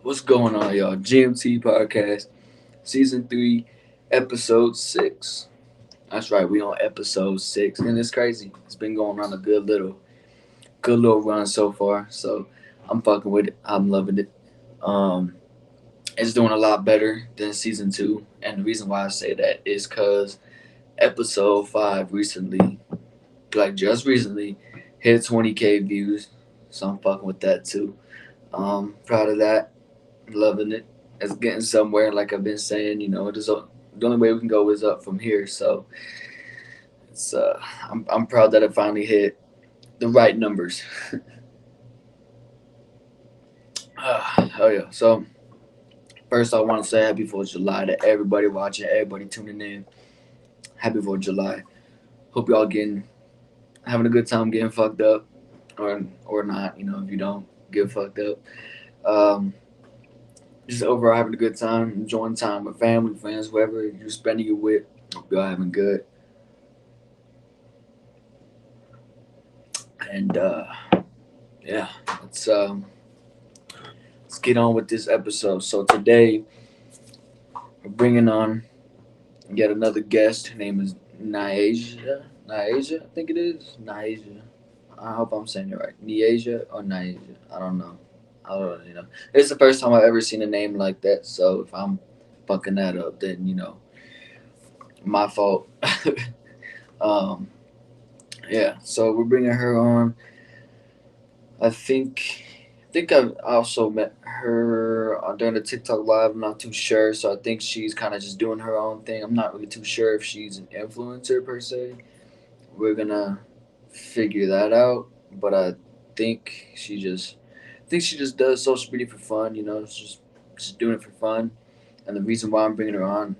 What's going on, y'all? GMT Podcast, Season 3, Episode 6. That's right, we on Episode 6, and it's crazy. It's been going on a good little run so far. So I'm fucking with it. I'm loving it. Um, it's doing a lot better than Season 2, and the reason why I say that is because Episode 5 recently, like just recently, hit 20K views. So I'm fucking with that too. Proud of that. Loving it. It's getting somewhere. Like I've been saying, the only way we can go is up from here. So it's I'm proud that I finally hit the right numbers. Hell yeah. So first, I want to say Happy 4th of July to everybody watching, everybody tuning in. Happy 4th of July. Hope y'all having a good time getting fucked up, or not. If you don't get fucked up. Um, just overall having a good time, enjoying time with family, friends, whoever you're spending it with. Hope y'all having good. And yeah, let's um, let's get on with this episode. So today we're bringing on yet another guest. Her name is Nyasia. Nyasia, I think it is Nyasia. I hope I'm saying it right. Nyasia or Nyasia. I don't know. I don't really know. It's the first time I've ever seen a name like that. So if I'm fucking that up, then my fault. um, yeah. So we're bringing her on. I think I've also met her during the TikTok live. I'm not too sure, so I think she's kind of just doing her own thing. I'm not really too sure if she's an influencer per se. We're gonna figure that out, but think she just, I think she just does social media for fun. It's just doing it for fun. And the reason why I'm bringing her on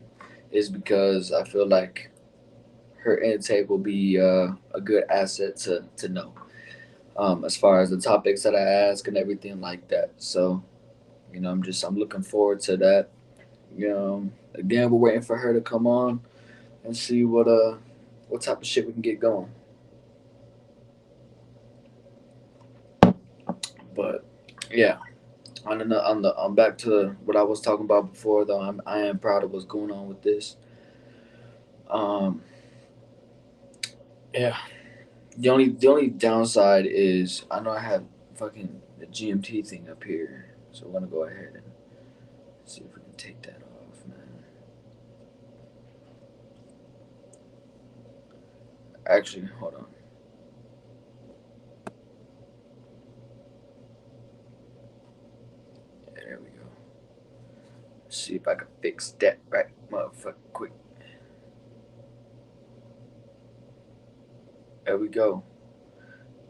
is because I feel like her intake will be a good asset to know, as far as the topics that I ask and everything like that. So, I'm looking forward to that. Again, we're waiting for her to come on and see what type of shit we can get going. But yeah, on back to what I was talking about before though. I am proud of what's going on with this. Um, yeah. The only downside is I know I have fucking the GMT thing up here, so we're gonna go ahead and see if we can take that off, man. Actually, hold on. Yeah, there we go. See if I can fix that right motherfucker quick. There we go.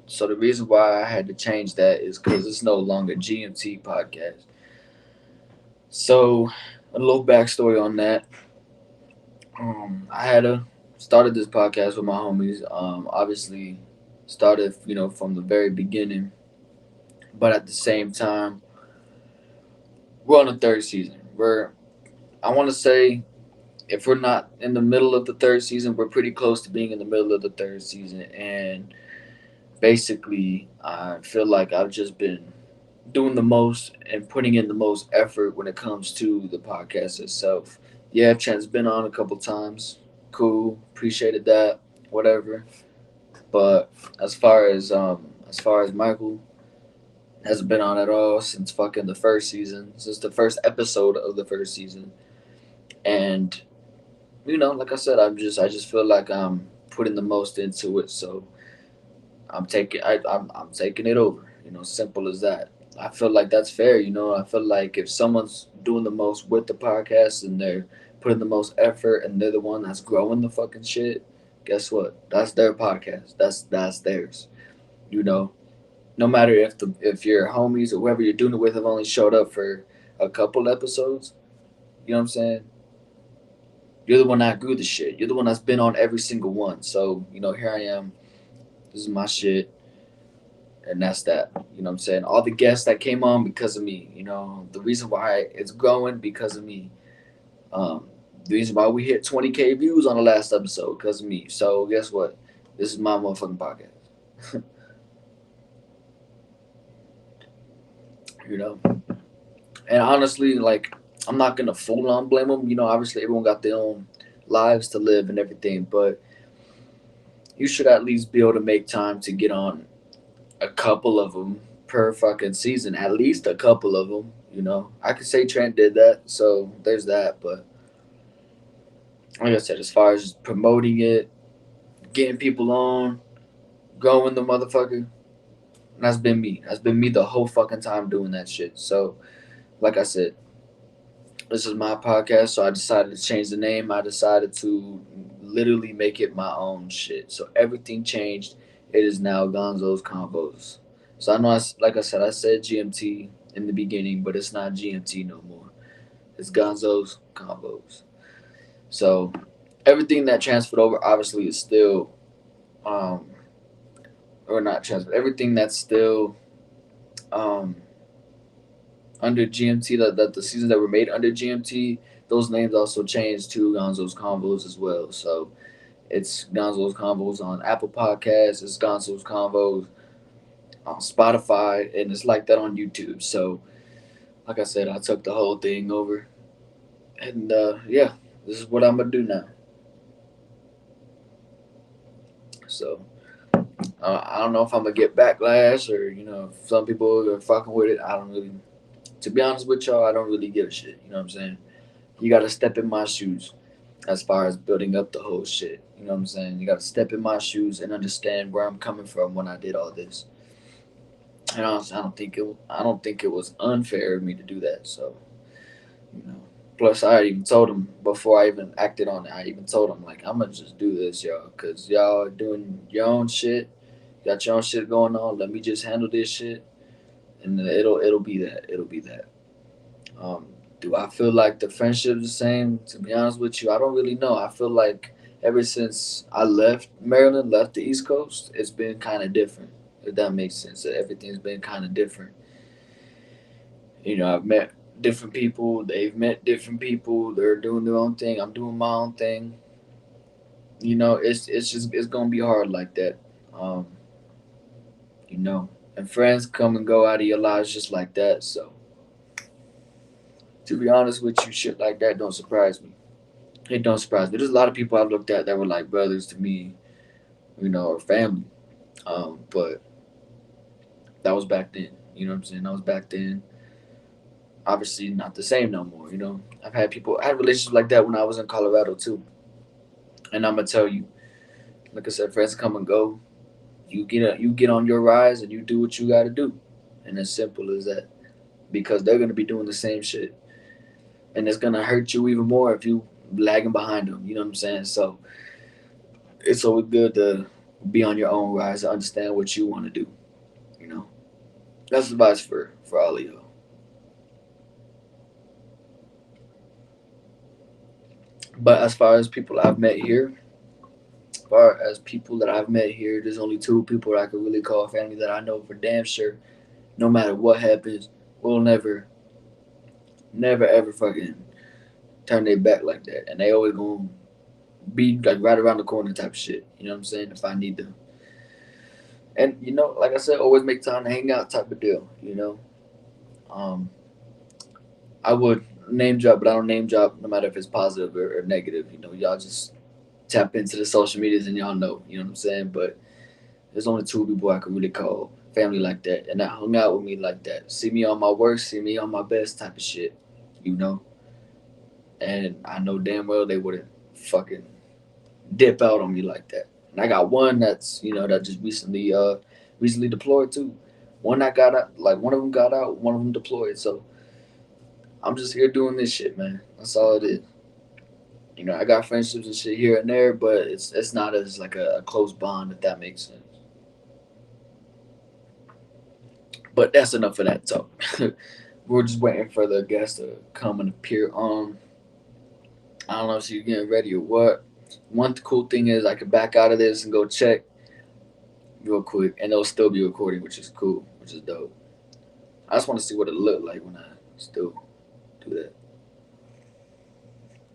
So the reason why I had to change that is because it's no longer GMT podcast. So a little backstory on that. I had started this podcast with my homies. Obviously started from the very beginning, but at the same time we're on the third season. I want to say if we're not in the middle of the third season, we're pretty close to being in the middle of the third season. And basically, I feel like I've just been doing the most and putting in the most effort when it comes to the podcast itself. Yeah, Chance been on a couple times. Cool, appreciated that. Whatever. But as far as Michael hasn't been on at all since fucking the first season, since the first episode of the first season. And like I said, I just feel like I'm putting the most into it. So I'm taking it over. Simple as that. I feel like that's fair. I feel like if someone's doing the most with the podcast and they're putting the most effort and they're the one that's growing the fucking shit, guess what? That's their podcast. That's theirs. You know, no matter if your homies or whoever you're doing it with have only showed up for a couple episodes. You know what I'm saying? You're the one that grew the shit. You're the one that's been on every single one. So here I am. This is my shit. And that's that. You know what I'm saying? All the guests that came on because of me. The reason why it's growing because of me. Um, the reason why we hit 20K views on the last episode because of me. So guess what? This is my motherfucking podcast. you know. And honestly, like, I'm not gonna full on blame them. Obviously everyone got their own lives to live and everything, but you should at least be able to make time to get on a couple of them per fucking season, at least a couple of them. I could say Trent did that, so there's that. But like I said, as far as promoting it, getting people on, growing the motherfucker, that's been me. That's been me the whole fucking time doing that shit. So, like I said, this is my podcast, so I decided to change the name. I decided to literally make it my own shit. So everything changed. It is now Gonzo's Convos. So I know, like I said, I said GMT in the beginning, but it's not GMT no more. It's Gonzo's Convos. So everything that transferred over obviously is still, um, or not transferred. Everything that's still um, under GMT, that the seasons that were made under GMT, those names also changed to Gonzo's Convos as well. So it's Gonzo's Convos on Apple Podcasts. It's Gonzo's Convos on Spotify, and it's like that on YouTube. So, like I said, I took the whole thing over, and yeah, this is what I'm gonna do now. So I don't know if I'm gonna get backlash, or if some people are fucking with it. I don't really. To be honest with y'all, I don't really give a shit. You know what I'm saying? You gotta step in my shoes as far as building up the whole shit. You know what I'm saying? You gotta step in my shoes and understand where I'm coming from when I did all this. And honestly, I don't think it was unfair of me to do that. So, you know. Plus, I even told him before I even acted on it. I even told him like, I'm gonna just do this, y'all, cause y'all are doing your own shit. Got your own shit going on. Let me just handle this shit, and it'll be that. It'll be that. Um, do I feel like the friendship's the same? To be honest with you, I don't really know. I feel like ever since I left Maryland, left the East Coast, it's been kind of different. If that makes sense, everything's been kind of different. I've met different people. They've met different people. They're doing their own thing. I'm doing my own thing. It's gonna be hard like that. Um, you know, and friends come and go out of your lives just like that. So to be honest with you, shit like that don't surprise me. It don't surprise me. There's a lot of people I've looked at that were like brothers to me, or family. But that was back then. You know what I'm saying? That was back then. Obviously, not the same no more. I had relationships like that when I was in Colorado too. And I'm gonna tell you, like I said, friends come and go. You get on your rise and you do what you got to do, and as simple as that. Because they're gonna be doing the same shit, and it's gonna hurt you even more if you lagging behind them. You know what I'm saying? So it's always good to be on your own rise and understand what you want to do. You know, that's advice for all of y'all. But as far as people I've met here, as far as people that I've met here, there's only two people that I could really call family that I know for damn sure. No matter what happens, will never ever fucking turn their back like that, and they always gonna be like right around the corner type of shit. You know what I'm saying? If I need them, and like I said, always make time to hang out type of deal. Um, I would name drop, but I don't name drop no matter if it's positive or negative. Y'all just tap into the social medias and y'all know. You know what I'm saying? But there's only two people I could really call family like that, and that hung out with me like that. See me on my worst, see me on my best type of shit. You know, and I know damn well they wouldn't fucking dip out on me like that. And I got one that's that just recently deployed too. One that got out, like one of them got out, one of them deployed. So I'm just here doing this shit, man. That's all it is. I got friendships and shit here and there, but it's not as like a close bond, if that makes sense. But that's enough of that talk. We're just waiting for the guest to come and appear on. I don't know if she's getting ready or what. One cool thing is I could back out of this and go check real quick, and it'll still be recording, which is cool, which is dope. I just want to see what it looked like when I still do that.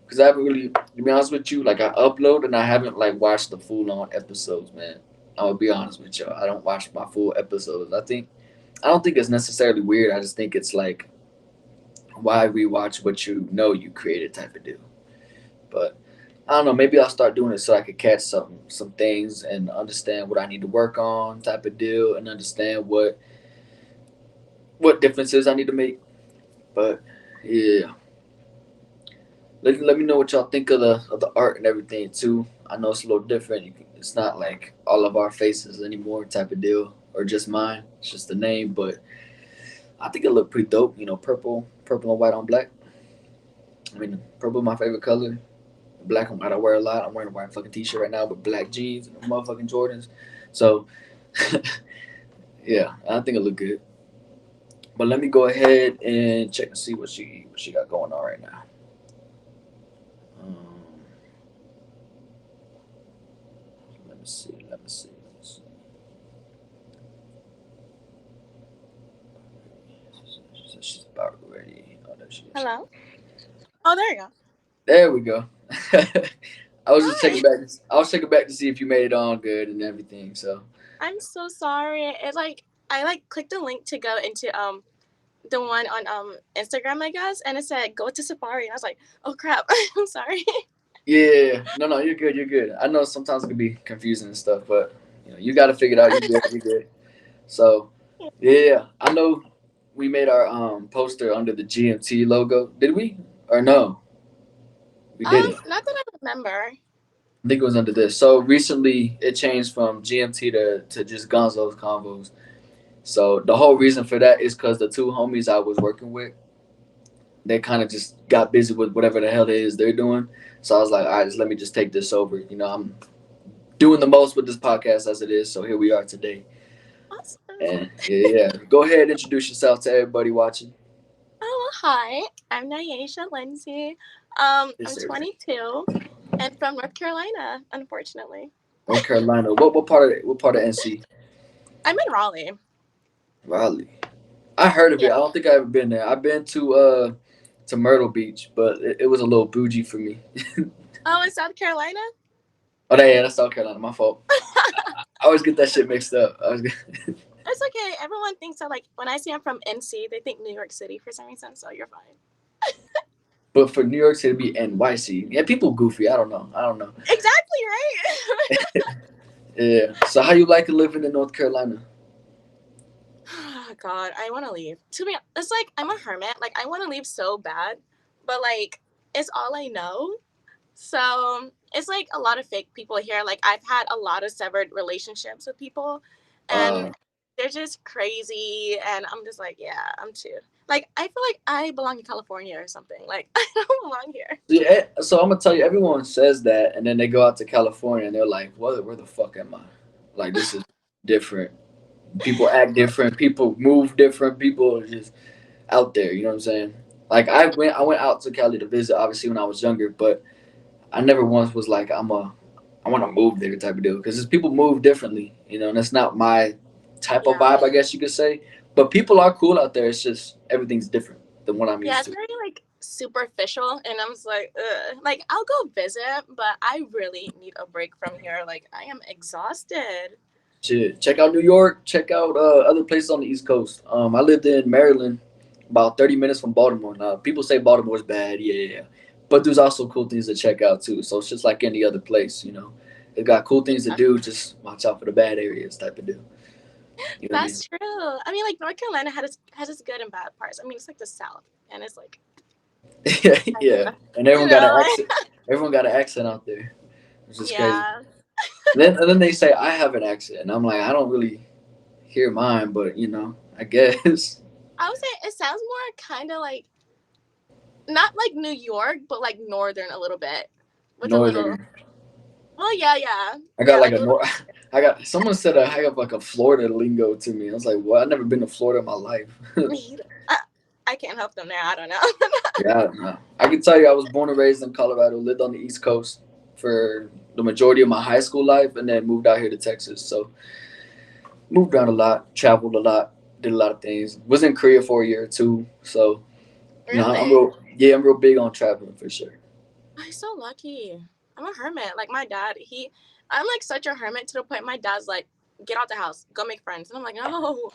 Because I haven't really, to be honest with you, like I upload and I haven't like watched the full on episodes, man. I'm gonna be honest with y'all. I don't watch my full episodes. I don't think it's necessarily weird. I just think it's like Why rewatch what you know you created type of deal. But I don't know. Maybe I'll start doing it so I could catch some things and understand what I need to work on type of deal, and understand what differences I need to make. But yeah, let me know what y'all think of the art and everything too. I know it's a little different. It's not like all of our faces anymore type of deal, or just mine. It's just the name, but I think it looked pretty dope. You know, purple and white on black. I mean, purple my favorite color. Black and white I wear a lot. I'm wearing a white fucking t-shirt right now with black jeans and motherfucking Jordans. So yeah, I think it looked good. But let me go ahead and check and see what she got going on right now. Um, let me see. Let me see. Let me see. She's about ready. Oh, there she is. Hello? Oh, there you go. There we go. I was just checking Hi. back. I was checking back to see if you made it on good and everything. So I'm so sorry. I clicked the link to go into the one on Instagram, I guess, and it said go to Safari. And I was like, oh crap. I'm sorry. yeah, no, no, you're good. You're good. I know sometimes it can be confusing and stuff, but you got to figure it out. You good. You good. So yeah, I know we made our poster under the GMT logo. Did we? Or no? We didn't. Not that I remember. I think it was under this. So recently it changed from GMT to just Gonzo's Convos. So the whole reason for that is because the two homies I was working with, they kind of just got busy with whatever the hell it is they're doing. So I was like, all right, just let me just take this over. I'm doing the most with this podcast as it is. So here we are today. Awesome. And yeah, go ahead, introduce yourself to everybody watching. Oh, hi. I'm Nyasia Lindsay. Yes, I'm sir. 22 and from North Carolina, unfortunately. North Carolina. What part of NC? I'm in Raleigh. Raleigh. I heard of it. Yeah. I don't think I ever been there. I've been to Myrtle Beach, but it was a little bougie for me. Oh, in South Carolina? Oh, yeah, that's South Carolina. My fault. I always get that shit mixed up. It's okay. Everyone thinks that, like, when I say I'm from NC, they think New York City for some reason, so you're fine. But for New York City to be NYC, yeah, people goofy. I don't know. I don't know. Exactly, right? Yeah. So how you like living in North Carolina? God, I want to leave. To be, it's like I'm a hermit. Like I want to leave so bad, but like it's all I know. So it's like a lot of fake people here. Like I've had a lot of severed relationships with people, and Uh, they're just crazy. And I'm just like, yeah, I'm too. Like I feel like I belong in California or something. Like I don't belong here. yeah. So I'm gonna tell you, everyone says that, and then they go out to California and they're like, "What? Where the fuck am I? Like this is different. People act different. People move different. People are just out there. You know what I'm saying? Like I went out to Cali to visit, obviously when I was younger, but I never once was like I want to move there type of deal because people move differently. And that's not my type of Yeah. vibe, I guess you could say. But people are cool out there. It's just everything's different than what I'm Yeah, used it's to. very like superficial, and I'm just like, ugh. Like I'll go visit, but I really need a break from here. Like I am exhausted. Shit, check out New York. Check out other places on the East Coast. I lived in Maryland, about 30 minutes from Baltimore. Now people say Baltimore's bad, yeah, yeah, yeah. But there's also cool things to check out too. So it's just like any other place. It got cool things to do. Just watch out for the bad areas, type of deal. You know what I mean? That's true. I mean, like North Carolina has its good and bad parts. I mean, it's like the South, and it's like, Yeah, kinda, and you everyone got an know, accent. Everyone got an accent out there, which is crazy. yeah. And then they say I have an accent, and I'm like, I don't really hear mine, but I guess I would say it sounds more kind of like not like New York, but like northern a little bit, with a little. northern. Well, yeah, yeah, I got yeah, like like a a little. nor. I got someone said I have like a Florida lingo to me. I was like, what? I've never been to Florida in my life. I can't help them there. I don't know. Yeah, I don't know. I can tell you, I was born and raised in Colorado, lived on the East Coast for the majority of my high school life, and then moved out here to Texas. So moved around a lot, traveled a lot, did a lot of things. Was in Korea for a year or two. So I'm Really? real. Yeah, I'm real big on traveling for sure. I'm so lucky. I'm a hermit. Like my dad, I'm like such a hermit to the point my dad's like, get out the house, go make friends. And I'm like, no,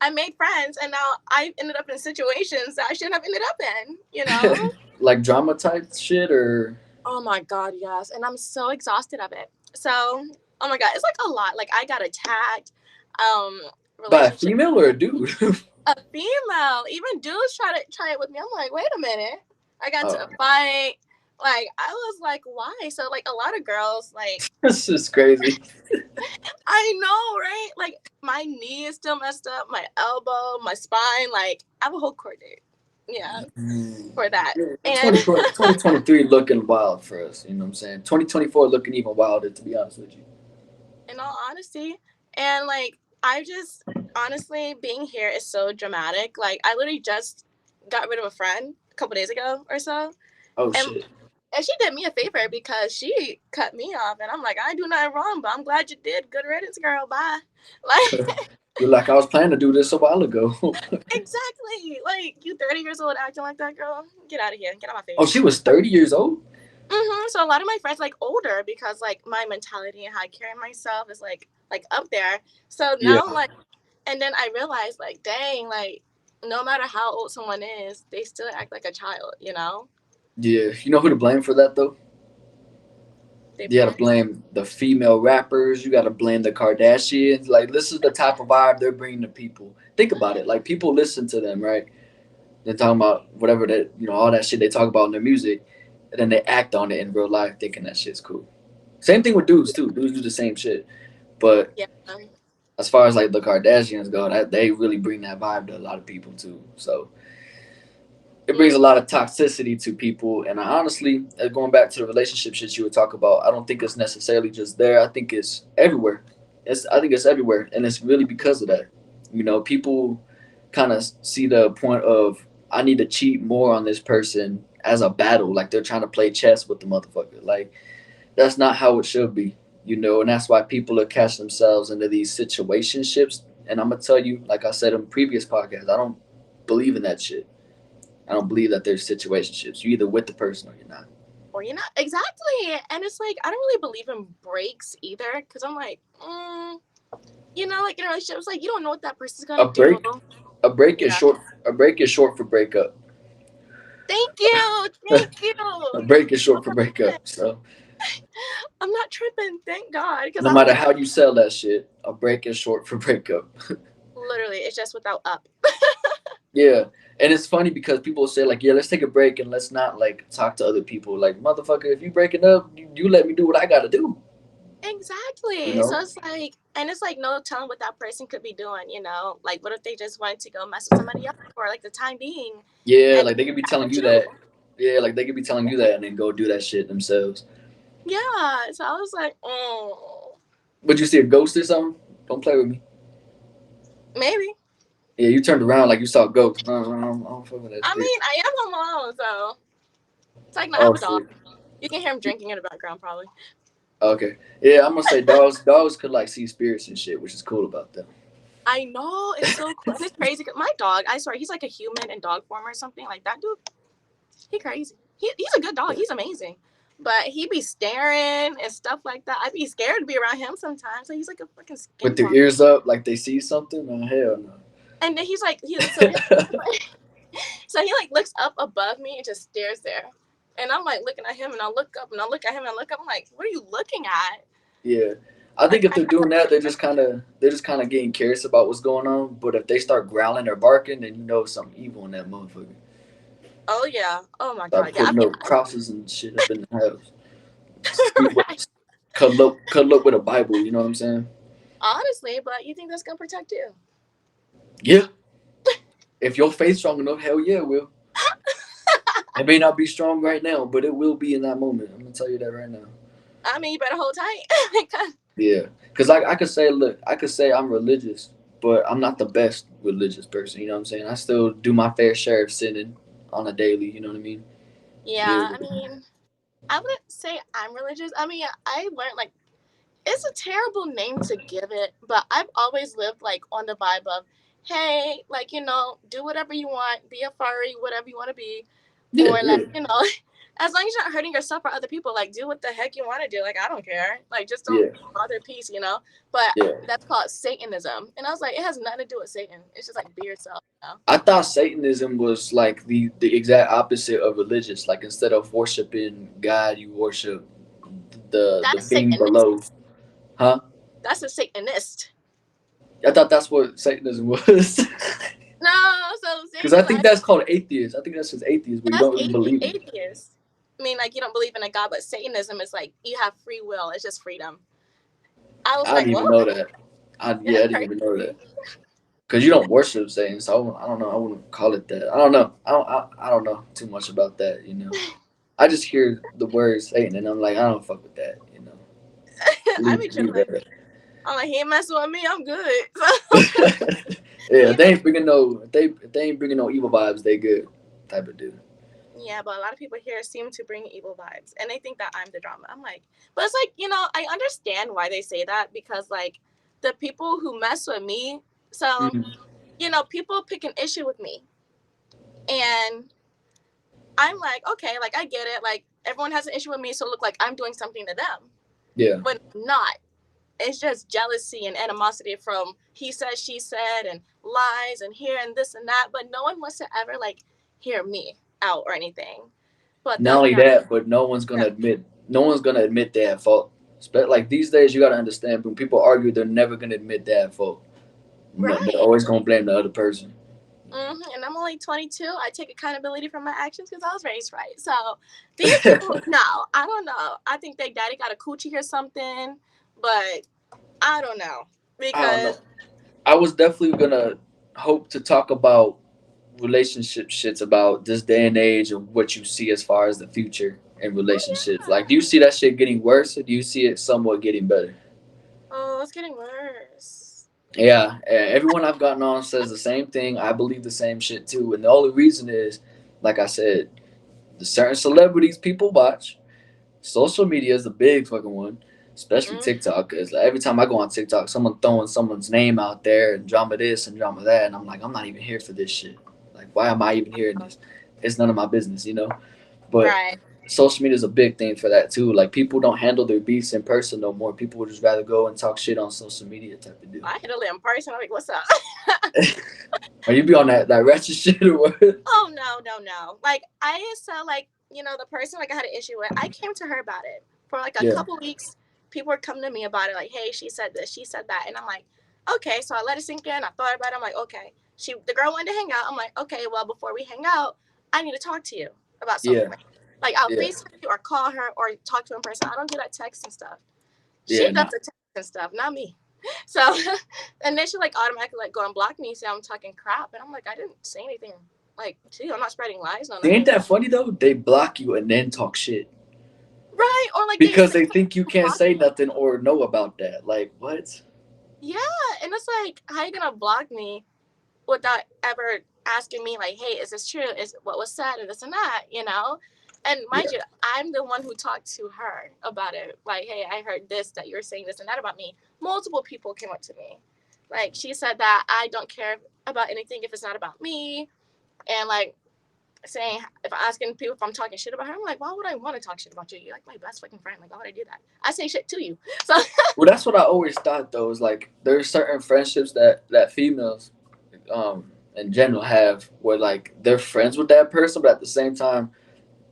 I made friends, and now I ended up in situations that I shouldn't have ended up in. You know? Like drama type shit, or Oh my god, yes. And I'm so exhausted of it. So, oh my god, it's like a lot. Like I got attacked. Um, by a relationship. female or a dude? A female. Even dudes try it with me. I'm like, wait a minute. I got to Oh, a fight. Like I was like, why? So like a lot of girls, like this is crazy. I know, right? Like my knee is still messed up, my elbow, my spine. Like I have a whole court date. Yeah, for that. Yeah, And 2023 looking wild for us. You know what I'm saying? 2024 looking even wilder, to be honest with you. in all honesty, and like I just honestly being here is so dramatic. Like I literally just got rid of a friend a couple days ago or so, Oh and shit. and she did me a favor because she cut me off, and I'm like, I do nothing wrong, but I'm glad you did. Good riddance, girl. Bye. Like You're like, I was planning to do this a while ago. exactly. Like you 30 years old acting like that, girl. Get out of here. Get out of my Oh, face. she was 30 years old? So a lot of my friends like older because like my mentality and how I carry myself is like up there. So Yeah. now like, and then I realized like, dang, like no matter how old someone is, they still act like a child. You know, Yeah. You know who to blame for that, though? their You gotta parents. blame the female rappers. You gotta blame the Kardashians. Like, this is the type of vibe they're bringing to people. Think about it. Like, people listen to them, right? They're talking about whatever that, all that shit they talk about in their music. And then they act on it in real life thinking that shit's cool. Same thing with dudes, too. Dudes do the same shit. But Yeah. as far as like the Kardashians go, they really bring that vibe to a lot of people too. So it brings Yeah. a lot of toxicity to people. And I honestly, going back to the relationship shit you were talking about, I don't think it's necessarily just there. I think it's everywhere. I think it's everywhere, and it's really because of that. People kind of see the point of I need to cheat more on this person as a battle, like they're trying to play chess with the motherfucker. Like that's not how it should be, and that's why people are catch themselves into these situationships. And I'm gonna tell you, like I said in previous podcasts, I don't believe in that shit. I don't believe that there's situationships. You're either with the person or you're not. Or you know exactly, and it's like I don't really believe in breaks either because I'm like, like in a relationship, it's like you don't know what that person's A gonna do. break, a break is Yeah. short. A break is short for breakup. Thank you. Thank you. A break is short for 100%. breakup. So I'm not tripping. Thank God, because no I'm matter literally, how you sell that shit, a break is short for breakup. literally, it's just without up. Yeah. And it's funny because people say like, yeah, let's take a break and let's not like talk to other people. Like, motherfucker, if you breaking up, you let me do what I gotta do. You Exactly. So know? it's like, and it's like no telling what that person could be doing. Like what if they just wanted to go mess with somebody else for like the time being, Yeah, and like they could be back telling with you you. that. Yeah, like they could be telling you that and then go do that shit themselves. Yeah. So I was like, oh, But you see a ghost or something? Don't play with me. maybe. Yeah, you turned around like you saw a ghost. I don't fuck with that I shit. mean, I am home alone, so it's like, no, I have Oh a dog. shit. You can hear him drinking in the background, probably. Okay. Yeah, I'm gonna say dogs could like see spirits and shit, which is cool about them. I know it's so cool. And it's crazy. 'Cause my dog, I swear, he's like a human in dog form or something. Like that dude, he crazy. He's a good dog. He's amazing. But he be staring and stuff like that. I'd be scared to be around him sometimes. So he's like a fucking With their skinwalker. ears up, like they see something? Oh hell And then he's like, no. so he like looks up above me and just stares there. And I'm like looking at him, and I look up, and I look at him, and I look up. I'm like, what are you looking at? Yeah. I think Like if they're doing that, they're just kind of getting curious about what's going on. But if they start growling or barking, then you know something evil in that motherfucker. oh yeah, oh my Start god, yeah. putting up crosses and shit up in the house. Right. Cuddle up with a Bible. You know what I'm saying? Honestly, but you think that's gonna protect you? Yeah. If your faith's strong enough, hell yeah, it will. It may not be strong right now, but it will be in that moment. I'm gonna tell you that right now. I mean, you better hold tight. Yeah, because I could say, look, I could say I'm religious, but I'm not the best religious person. You know what I'm saying? I still do my fair share of sinning on a daily. You know what I mean? Yeah. Yeah, I mean, I wouldn't say I'm religious. I mean, I learned like it's a terrible name to give it, but I've always lived like on the vibe of, hey, like do whatever you want, be a furry, whatever you want to be, Yeah, or like yeah. as long as you're not hurting yourself or other people, like do what the heck you want to do. Like I don't care. Like just don't Yeah, bother peace, you know. But yeah. that's called Satanism, and I was like, it has nothing to do with Satan. It's just like be yourself, you know. I thought Satanism was like the exact opposite of religious. Like instead of worshiping God, you worship the That's being Satanist. below. Huh? That's a Satanist. I thought that's what Satanism was. No, so Because I Satanism, think that's called atheist. I think that's just atheist, where you that's don't really believe it. atheist. I mean, like you don't believe in a God, but Satanism is like you have free will. It's just freedom. I was I like, didn't well, even know that. yeah, Yeah, I you didn't even know crazy. that. Because you don't worship Satan, so I don't know. I wouldn't call it that. I don't know. I don't know too much about that. I just hear the word Satan, and I'm like, I don't fuck with that. I Leave be leave chilling. that. I'm like, he ain't messing with me. I'm good. Yeah, You if they know, ain't bringing no, if they ain't bringing no evil vibes, they good type of dude. yeah, but a lot of people here seem to bring evil vibes, and they think that I'm the drama. I'm like, but it's like, you know, I understand why they say that because like the people who mess with me, so Mm, you know, people pick an issue with me, and I'm like, okay, like I get it, like everyone has an issue with me, so look like I'm doing something to them, yeah. but not. It's just jealousy and animosity from he said, she said, and lies and here and this and that. But no one wants to ever like hear me out or anything. But Not they'll only hear, that, but no one's gonna admit they have fault. Like these days, you gotta understand when people argue, they're never gonna admit they have fault. No, they're right. always gonna blame the other person. And I'm only 22. I take accountability for my actions because I was raised right. So these people, no, I don't know. I think their daddy got a coochie or something, but I don't know I don't because know. I was definitely gonna hope to talk about relationship shits about this day and age and what you see as far as the future in oh relationships. Like, do yeah, you see that shit getting worse, or do you see it somewhat getting better? oh it's getting worse. Yeah, everyone I've gotten on says the same thing. I believe the same shit too, and the only reason is, like I said, the certain celebrities people watch. Social media is a big fucking one, especially Mm, TikTok. Cause like, every time I go on TikTok, someone throwing someone's name out there and drama this and drama that, and I'm like, I'm not even here for this shit. Like, why am I even hearing this? It's none of my business. But right. social media is a big thing for that too. Like, people don't handle their beefs in person no more. People would just rather go and talk shit on social media type of deal. I handle it in person. I'm like, what's up? Or you be on that ratchet shit or what? Oh no, no, no. Like I saw like, you know, the person like I had an issue with, I came to her about it. For like a Yeah, couple weeks, people were coming to me about it, like, hey, she said this, she said that. And I'm like, okay, so I let it sink in, I thought about it, I'm like, okay. The girl wanted to hang out. I'm like, okay, well before we hang out, I need to talk to you about yeah, something. Like I'll yeah, FaceTime you or call her or talk to her in person. I don't do that text and stuff. She yeah. does Nah, the text and stuff, not me. So and then she like automatically like go and block me, say I'm talking crap. And I'm like, I didn't say anything like to you. I'm not spreading lies, no ain't nothing. that funny though? They block you and then talk shit Right. Or like they because say they think you can't block say me. nothing or know about that. Like what? Yeah. And it's like, how you gonna block me without ever asking me like, hey, is this true? Is what was said and this and that, you know? And mind Yeah, you, I'm the one who talked to her about it. Like, hey, I heard this, that you're saying this and that about me. Multiple people came up to me. Like she said that I don't care about anything if it's not about me. And like saying if I'm asking people if I'm talking shit about her, I'm like, why would I want to talk shit about you? You're like my best fucking friend. Like, why would I do that? I say shit to you. So well, that's what I always thought though. Is like there's certain friendships that females, in general have where like they're friends with that person, but at the same time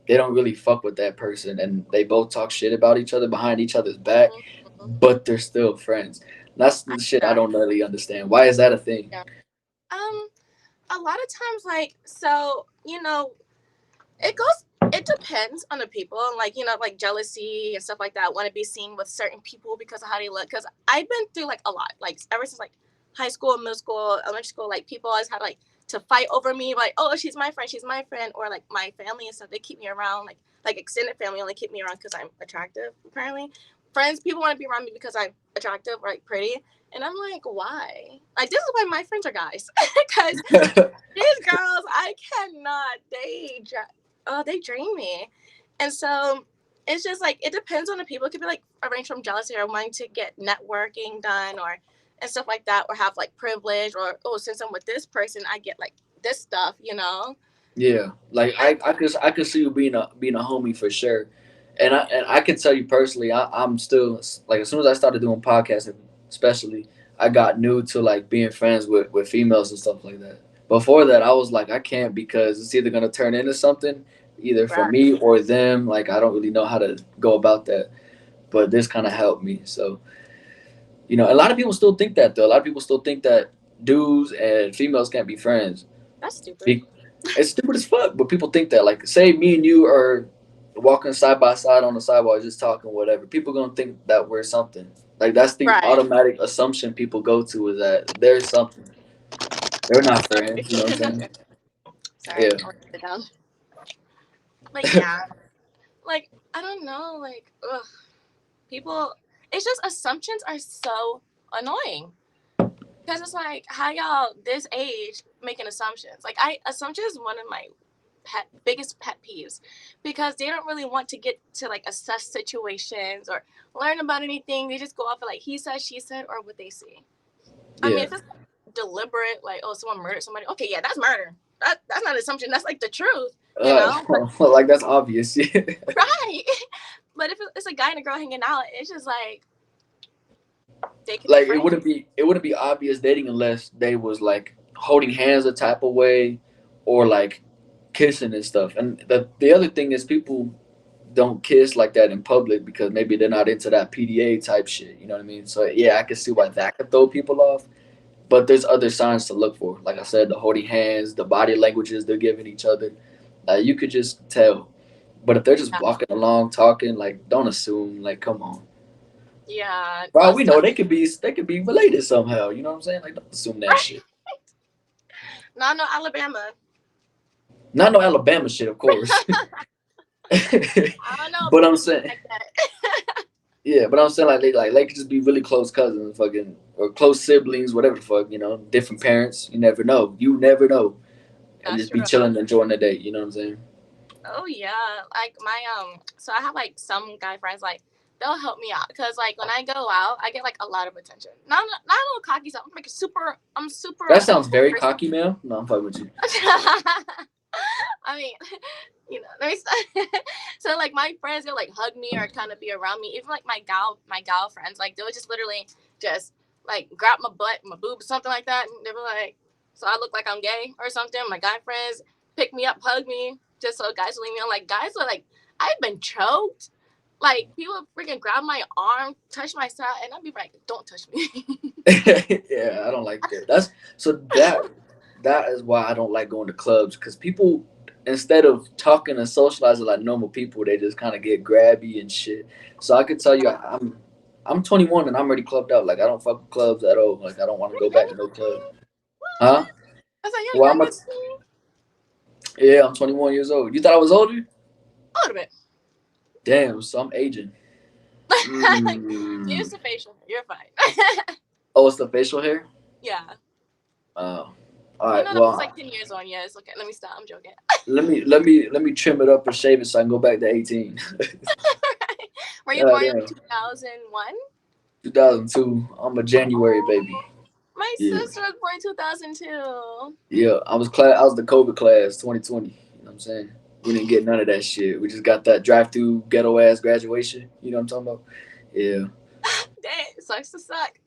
they don't really fuck with that person, and they both talk shit about each other behind each other's back, mm-hmm. but they're still friends. That's I the do shit I that. don't really understand. Why is that a thing? Yeah. Um, a lot of times, like, so you know, it goes. It depends on the people, and like you know, like jealousy and stuff like that. Want to be seen with certain people because of how they look. Because I've been through like a lot, like ever since like high school, middle school, elementary school. Like people always had like to fight over me, like, oh, she's my friend, or like my family and stuff. They keep me around, like extended family only keep me around because I'm attractive. Apparently, friends, people want to be around me because I'm attractive or like pretty. And I'm like, why? Like, this is why my friends are guys. Because these girls, I cannot. They drain me, and so it's just like it depends on the people. It could be like arranged from jealousy or wanting to get networking done or and stuff like that, or have like privilege, or oh, since I'm with this person, I get like this stuff, you know. Yeah, like I could see you being a homie for sure, and I can tell you personally, I'm still like as soon as I started doing podcasting, especially I got new to like being friends with females and stuff like that. Before that, I was like I can't because it's either gonna turn into something, either for Right. me or them. Like I don't really know how to go about that, but this kind of helped me. So a lot of people still think that though. A lot of people still think that dudes and females can't be friends. That's stupid. Be- it's stupid as fuck, but people think that. Like, say me and you are walking side by side on the sidewalk, just talking, whatever. People gonna think that we're something. Like that's the Right. automatic assumption people go to is that there's something. They're not friends. You know what I'm saying? Sorry, Yeah. I'll write it down. But yeah, like I don't know, like ugh, people. It's just assumptions are so annoying because it's like how y'all this age making assumptions. Like I assumptions is one of my biggest pet peeves because they don't really want to get to like assess situations or learn about anything. They just go off of like he said, she said, or what they see. I mean, Yeah. if it's deliberate, like oh someone murdered somebody, okay, yeah, that's murder. That's not an assumption. That's like the truth, you Uh, know. But like that's obvious. Yeah. right. But if it's a guy and a girl hanging out, it's just like they could be Like it friends. wouldn't be it wouldn't be obvious dating unless they was like holding hands a type of way, or like kissing and stuff. And the other thing is people don't kiss like that in public because maybe they're not into that PDA type shit. You know what I mean? So yeah, I can see why that could throw people off. But there's other signs to look for. Like I said, the holding hands, the body languages they're giving each other. You could just tell. But if they're just Yeah, walking along talking, like don't assume. Like come on, yeah. bro. We Plus, know they could be related somehow. You know what I'm saying? Like don't assume that right? shit. No, no, Alabama. Not no Alabama shit, of course. I don't know. But I'm People be saying, like that. yeah, but I'm saying like they could just be really close cousins, fucking or close siblings, whatever the fuck, different parents. You never know. You never know, and That's just be true. chilling, enjoying the day. You know what I'm saying? Oh yeah, like my so I have like some guy friends like they'll help me out because like when I go out I get like a lot of attention. Not a little cocky stuff. I'm like super. I'm super That a sounds cool very person. cocky, man. No, I'm fucking with you. I mean, let me start. So like my friends, they'll like hug me or kind of be around me. Even like my gal friends, like they'll just literally just like grab my butt, my boob, something like that. And they'll be like, so I look like I'm gay or something. My guy friends pick me up, hug me, just so guys will leave me alone. Like guys are like, I've been choked. Like people freaking grab my arm, touch my side, and I'd be like, don't touch me. Yeah, I don't like that. That's so that is why I don't like going to clubs because people instead of talking and socializing like normal people, they just kind of get grabby and shit. So I could tell you, I'm 21 and I'm already clubbed out. Like I don't fuck with clubs at all. Like I don't want to You're go back younger to no than club. me. Huh? What? I was like, you're Well, younger than me. yeah, I'm 21 years old. You thought I was older? A little bit. Damn, so I'm aging. Use Mm. the facial. You're fine. Oh, it's the facial hair. Yeah. Oh, all You right. know that was like Well, 10 years on. Yeah, it's okay. Let me stop. I'm joking. let me trim it up and shave it so I can go back to 18. Were you God born in damn. 2001? 2002. I'm a January baby. Oh, my Yeah. sister was born in 2002. Yeah. I was the COVID class 2020. You know what I'm saying? We didn't get none of that shit. We just got that drive through ghetto ass graduation. You know what I'm talking about? Yeah. Dang, it sucks to suck.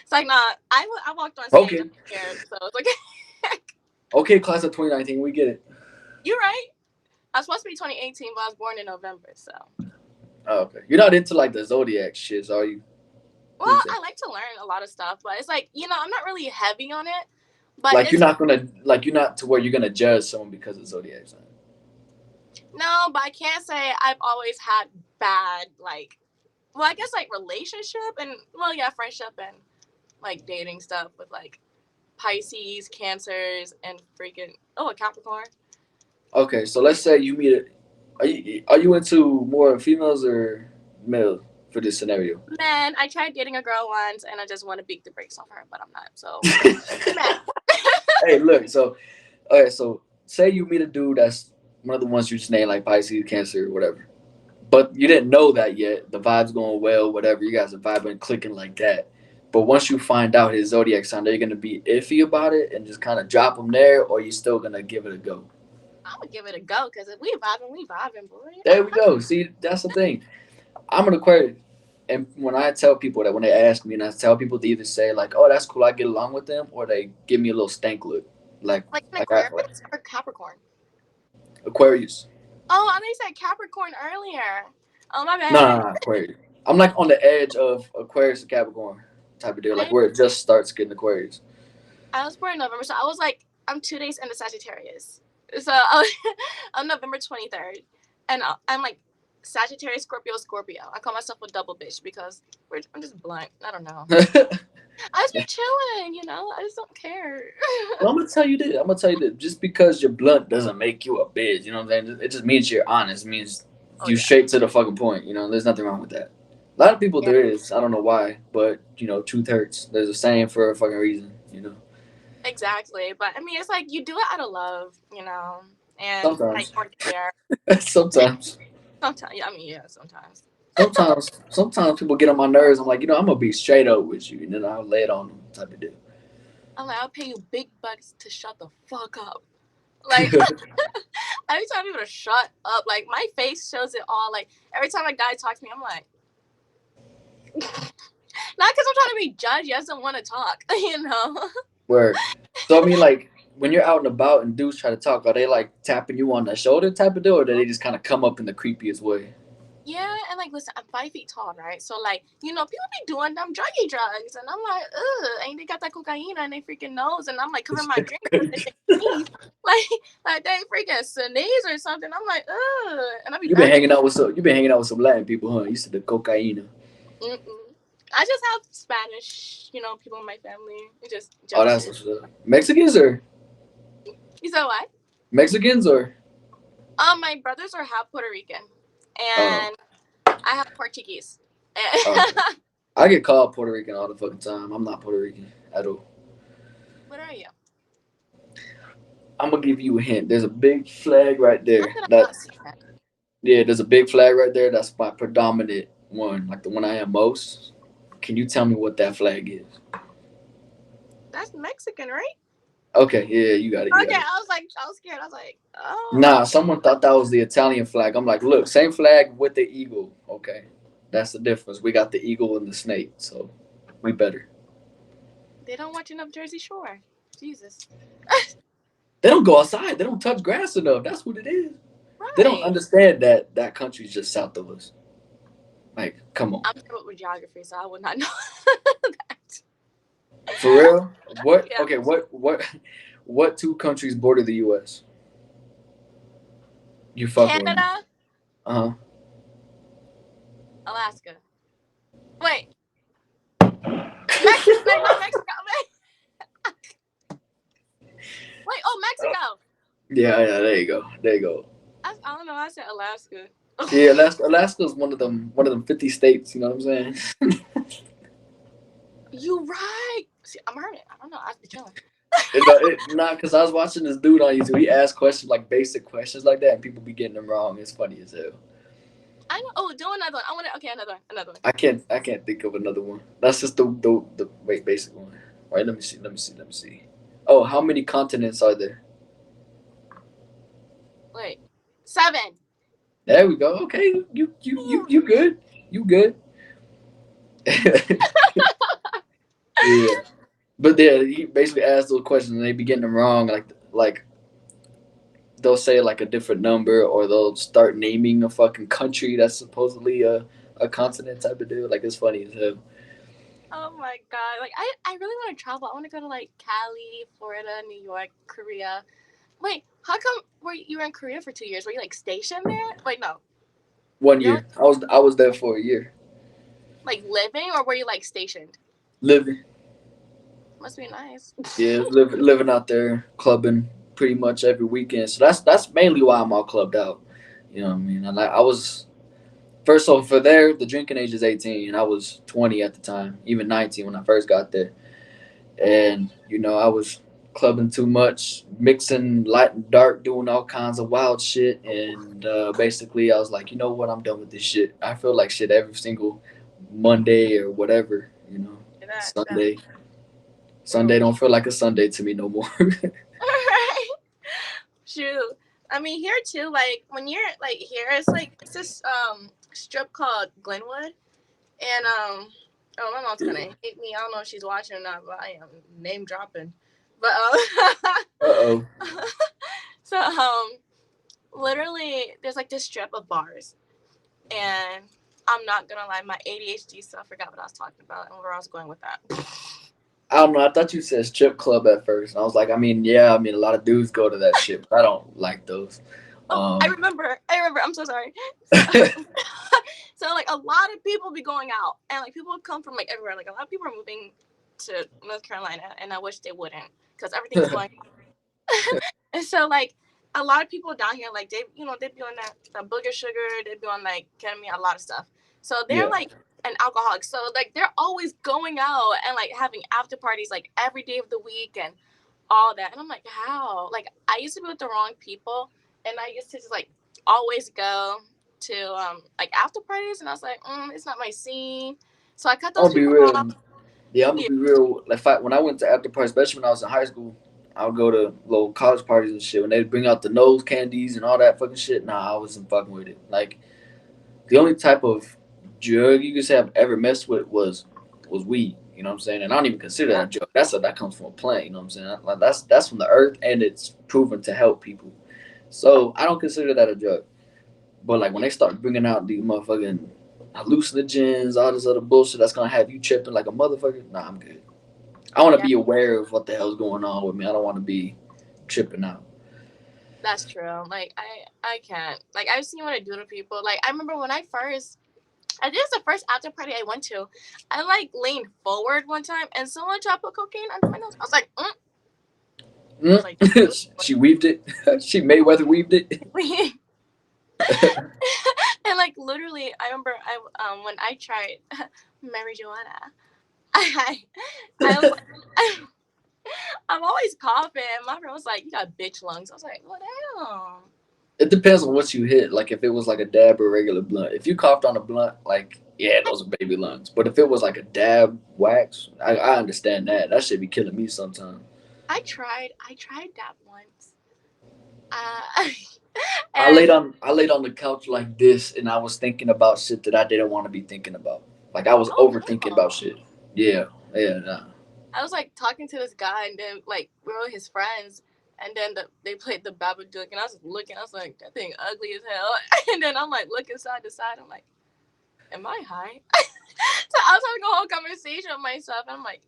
It's like, nah, I walked on stage. Okay. I'm scared, so it's okay. Okay, class of 2019. We get it. You're right. I was supposed to be 2018, but I was born in November, so. Oh, okay. You're not into like the zodiac shits, are you? Well, What do you think? I like to learn a lot of stuff, but it's like, I'm not really heavy on it. But Like it's you're not to where you're gonna judge someone because of zodiac sign. no, but I can't say I've always had bad like well, I guess like relationship and well, yeah, friendship and like dating stuff with like Pisces, Cancers, and freaking a Capricorn. Okay, so let's say you meet. Are you into more females or male for this scenario? Man, I tried dating a girl once and I just want to beat the brakes off her, but I'm not. So, man, Hey, look. So, okay. So, say you meet a dude that's one of the ones you just named, like Pisces, Cancer, whatever. But you didn't know that yet. The vibe's going well, whatever. You guys are vibing, clicking like that. But once you find out his zodiac sign, are you gonna be iffy about it and just kind of drop him there, or you still gonna give it a go? I'm gonna give it a go because if we vibing, boy. There we go. See, that's the thing. I'm an Aquarius, and when I tell people that, when they ask me, and I tell people to either say like, "Oh, that's cool, I get along with them," or they give me a little stank look, like Like an like I Aquarius or Capricorn. Aquarius. Oh, I think you said Capricorn earlier. Oh my No, no, bad. no, Aquarius. I'm like on the edge of Aquarius and Capricorn type of deal, like I where it just starts getting Aquarius. I was born in November, so I was like, I'm 2 days into Sagittarius. So I'm November 23rd, and I'm like Sagittarius, Scorpio, Scorpio. I call myself a double bitch because I'm just blunt. I don't know. I just be chilling, you know. I just don't care. Well, I'm gonna tell you this. I'm gonna tell you this. Just because you're blunt doesn't make you a bitch. You know what I'm saying? It just means you're honest. It means Oh you yeah, straight to the fucking point. You know, there's nothing wrong with that. A lot of people yeah, there is. I don't know why, but truth hurts. There's a saying for a fucking reason. exactly. But I mean, it's like you do it out of love, you know, and like Sometimes, or care. sometimes, Sometimes, yeah, I mean, yeah, sometimes. sometimes people get on my nerves. I'm like, I'm gonna be straight up with you, and then I'll lay it on them, type of I'm like, I'll pay you big bucks to shut the fuck up. Like deal. every time people to shut up, like my face shows it all. Like every time a guy talks to me, I'm like, not because I'm trying to be judgy, I just don't want to talk, you know. Where, so I mean, like when you're out and about and dudes try to talk, are they like tapping you on the shoulder type of deal, or do they just kind of come up in the creepiest way? Yeah, and like, listen, I'm 5 feet tall, right? So like, you know, people be doing them druggy drugs, and I'm like, ugh, ain't they got that cocaine in their freaking nose, and I'm like covering my drink because they sneeze, like, like they freaking sneeze or something. I'm like, ugh, and I be You've been backing. hanging out with some Latin people, huh? You said the cocaine. Mm-mm. I just have Spanish, you know, people in my family. It's just Oh, that's Joseph. what's up. Mexicans or You said what? Mexicans or My brothers are half Puerto Rican, oh, and I have Portuguese. okay. I get called Puerto Rican all the fucking time. I'm not Puerto Rican at all. What are you? I'm gonna give you a hint. There's a big flag right How there. could I That not see that? Yeah, there's a big flag right there. That's my predominant one, like the one I am most. Can you tell me what that flag is? That's Mexican, right? Okay, yeah, you got it. You Okay, got it. I was like, I was scared. I was like, Nah, oh, someone thought that was the Italian flag. I'm like, look, same flag with the eagle. Okay, that's the difference. We got the eagle and the snake, so we better. they don't watch enough Jersey Shore. Jesus. They don't go outside. They don't touch grass enough. That's what it is. They don't Right. understand that that country's just south of us. Like, come on, I'm terrible with geography, so I would not know that. for real. What? Yeah. Okay, what two countries border the U.S.? You fucking with me? Canada, Uh huh. Alaska. Wait, Mexico. Wait, not Mexico. Wait, oh, Mexico. Yeah, yeah. There you go. There you go. I don't know. I said Alaska. Yeah, Alaska's one of them 50 states. You know what I'm saying? You right. See, I'm a hermit. I don't know. I be chilling. Not because I was watching this dude on YouTube. He asked questions like basic questions like that, and people be getting them wrong. It's funny as hell. I know. Oh, do another one. I want to. Okay, another one. Another one. I can't think of another one. That's just the wait basic one. All right, let me see. Oh, how many continents are there? Wait, 7. There we go. Okay, you good. You good. Yeah. But yeah, he basically asked those questions and they be getting them wrong. Like they'll say like a different number, or they'll start naming a fucking country that's supposedly a continent type of deal. Like it's funny as hell. Oh my god! Like I really want to travel. I want to go to like Cali, Florida, New York, Korea. Wait, how come you were in Korea for 2 years? Were you like stationed there? Wait, no. One You're year, I was there for a year, like living, or were you like stationed? living. Must be nice. Yeah, living out there, clubbing pretty much every weekend. So that's mainly why I'm all clubbed out. You know what I mean? I was first. So for there, the drinking age is 18, and I was 20 at the time, even 19 when I first got there. And I was clubbing too much, mixing light and dark, doing all kinds of wild shit, and basically I was like, what, I'm done with this shit. I feel like shit every single Monday or whatever. that. Sunday. Sunday Mm. don't feel like a Sunday to me no more. Right. True. I mean, here too. Like when you're like here, it's like it's this strip called Glenwood, and oh, my mom's gonna hate me. I don't know if she's watching or not, but I am name dropping. But Uh-oh. so literally, there's like this strip of bars, and I'm not gonna lie, my ADHD stuff forgot what I was talking about and where I was going with that. I don't know. I thought you said strip club at first. And I was like, I mean, yeah, I mean, a lot of dudes go to that shit, but I don't like those. Oh, I Um, remember. I remember. I'm so sorry. So, so like a lot of people be going out, and like people come from like everywhere. Like a lot of people are moving to North Carolina, and I wish they wouldn't because everything's going. And so like a lot of people down here, like they be on that booger sugar, they be on like ketamine, a lot of stuff. So they're yeah. like an alcoholic. So like they're always going out and like having after parties like every day of the week and all that. And I'm like, how? Like I used to be with the wrong people, and I used to just like always go to like after parties, and I was like, it's not my scene. So I cut I'm those gonna be people off. real. Yeah, I'm gonna Yeah, be real. Like, when I went to after parties, especially when I was in high school, I would go to little college parties and shit. When they bring out the nose candies and all that fucking shit, nah, I wasn't fucking with it. Like, the only type of drug you could say I've ever messed with was weed. You know what I'm saying? And I don't even consider that yeah, a drug. That comes from a plant. You know what I'm saying? Like, that's from the earth, and it's proven to help people. So I don't consider that a drug. But like when yeah, they start bringing out these motherfucking hallucinogens, all this other bullshit that's gonna have you tripping like a motherfucker, nah, I'm good. I want to yeah. be aware of what the hell's going on with me. I don't want to be tripping out. That's true. Like I can't. Like I've seen what I do to people. Like I remember when I think it's the first after party I went to. I like leaned forward one time and someone tried to put cocaine under my nose. I was like, I was like, don't do She weaved it. She Mayweather weaved it. it. And like literally, I remember when I tried marijuana, I I was like, I'm always coughing. My friend was like, "You got bitch lungs." I was like, "What damn?" It depends on what you hit. Like if it was like a dab or a regular blunt. If you coughed on a blunt, like yeah, those are baby lungs. But if it was like a dab wax, I understand that. That should be killing me sometimes. I tried that once. Uh, and I laid on the couch like this, and I was thinking about shit that I didn't want to be thinking about. Like I was oh overthinking about no. shit. Yeah, yeah, nah. I was like talking to this guy, and then like we were his friends, and then they played the Babadook, and I was just looking. I was like, that thing ugly as hell. And then I'm like looking side to side. I'm like, am I high? So I was having a whole conversation with myself. And I'm like,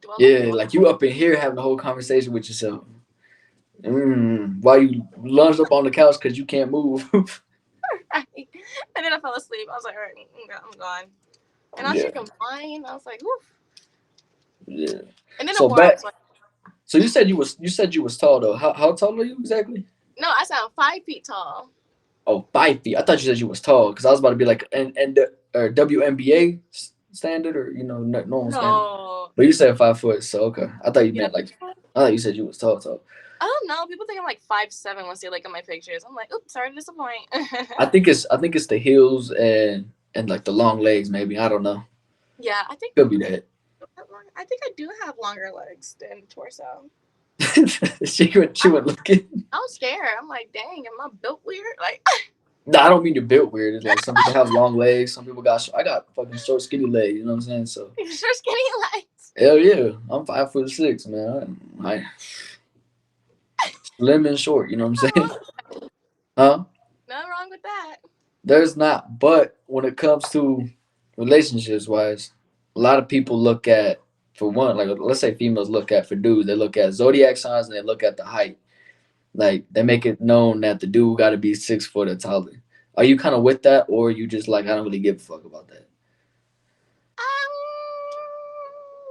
do I look Yeah, normal? like you up in here having a whole conversation with yourself. While you lunged up on the couch because you can't move. Right? And then I fell asleep. I was like, all right, I'm gone. And I was Yeah, drinking wine. I was like, woof. yeah. And then it So wore off. back. So So you said you was tall though. How tall are you exactly? no, I sound 5 feet tall. Oh, 5 feet. I thought you said you was tall because I was about to be like and or WNBA standard or normal standard. No. But you said 5 foot, so okay. I thought you Yeah. meant like I thought you said you was tall, tall. I don't know. People think I'm like 5'7" once they look at my pictures. I'm like, oops, sorry to disappoint. I think it's the heels and like the long legs maybe. I don't know. Yeah, Could be that. I think I do have longer legs than torso. She I, went looking. I was scared. I'm like, dang, am I built weird? Like, No, I don't mean you're built weird. It's like some people have long legs. Some people got. I got fucking short, skinny legs. You know what I'm saying? So you're skinny legs. hell yeah, I'm 5'6", man. I slim and short. You know what I'm saying? Huh? Nothing wrong with that. There's not. But when it comes to relationships wise, a lot of people look at, for one, like let's say females look at, for dudes, they look at zodiac signs and they look at the height. Like they make it known that the dude got to be 6 foot or taller. Are you kind of with that, or you just like I don't really give a fuck about that?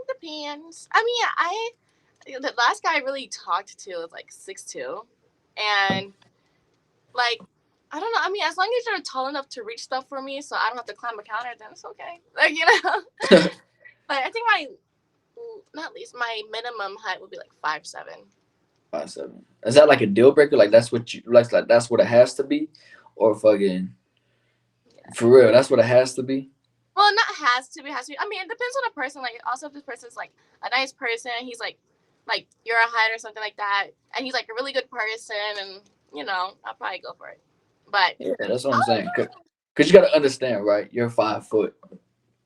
Depends. I mean, the last guy I really talked to was like 6'2", and like I don't know. I mean, as long as you're tall enough to reach stuff for me, so I don't have to climb a counter, then it's okay. Like like I think my not least my minimum height would be like 5'7". 5'7". Is that like a deal breaker? Like that's what you like that's what it has to be, or fucking Yeah. for real? That's what it has to be. Well, not has to be, has to be. I mean, it depends on the person. Like, also if this person's like a nice person, he's like you're a height or something like that, and he's like a really good person, and I'll probably go for it. But Yeah, that's what I I'm don't saying. know. Cause you gotta understand, right? You're 5 foot.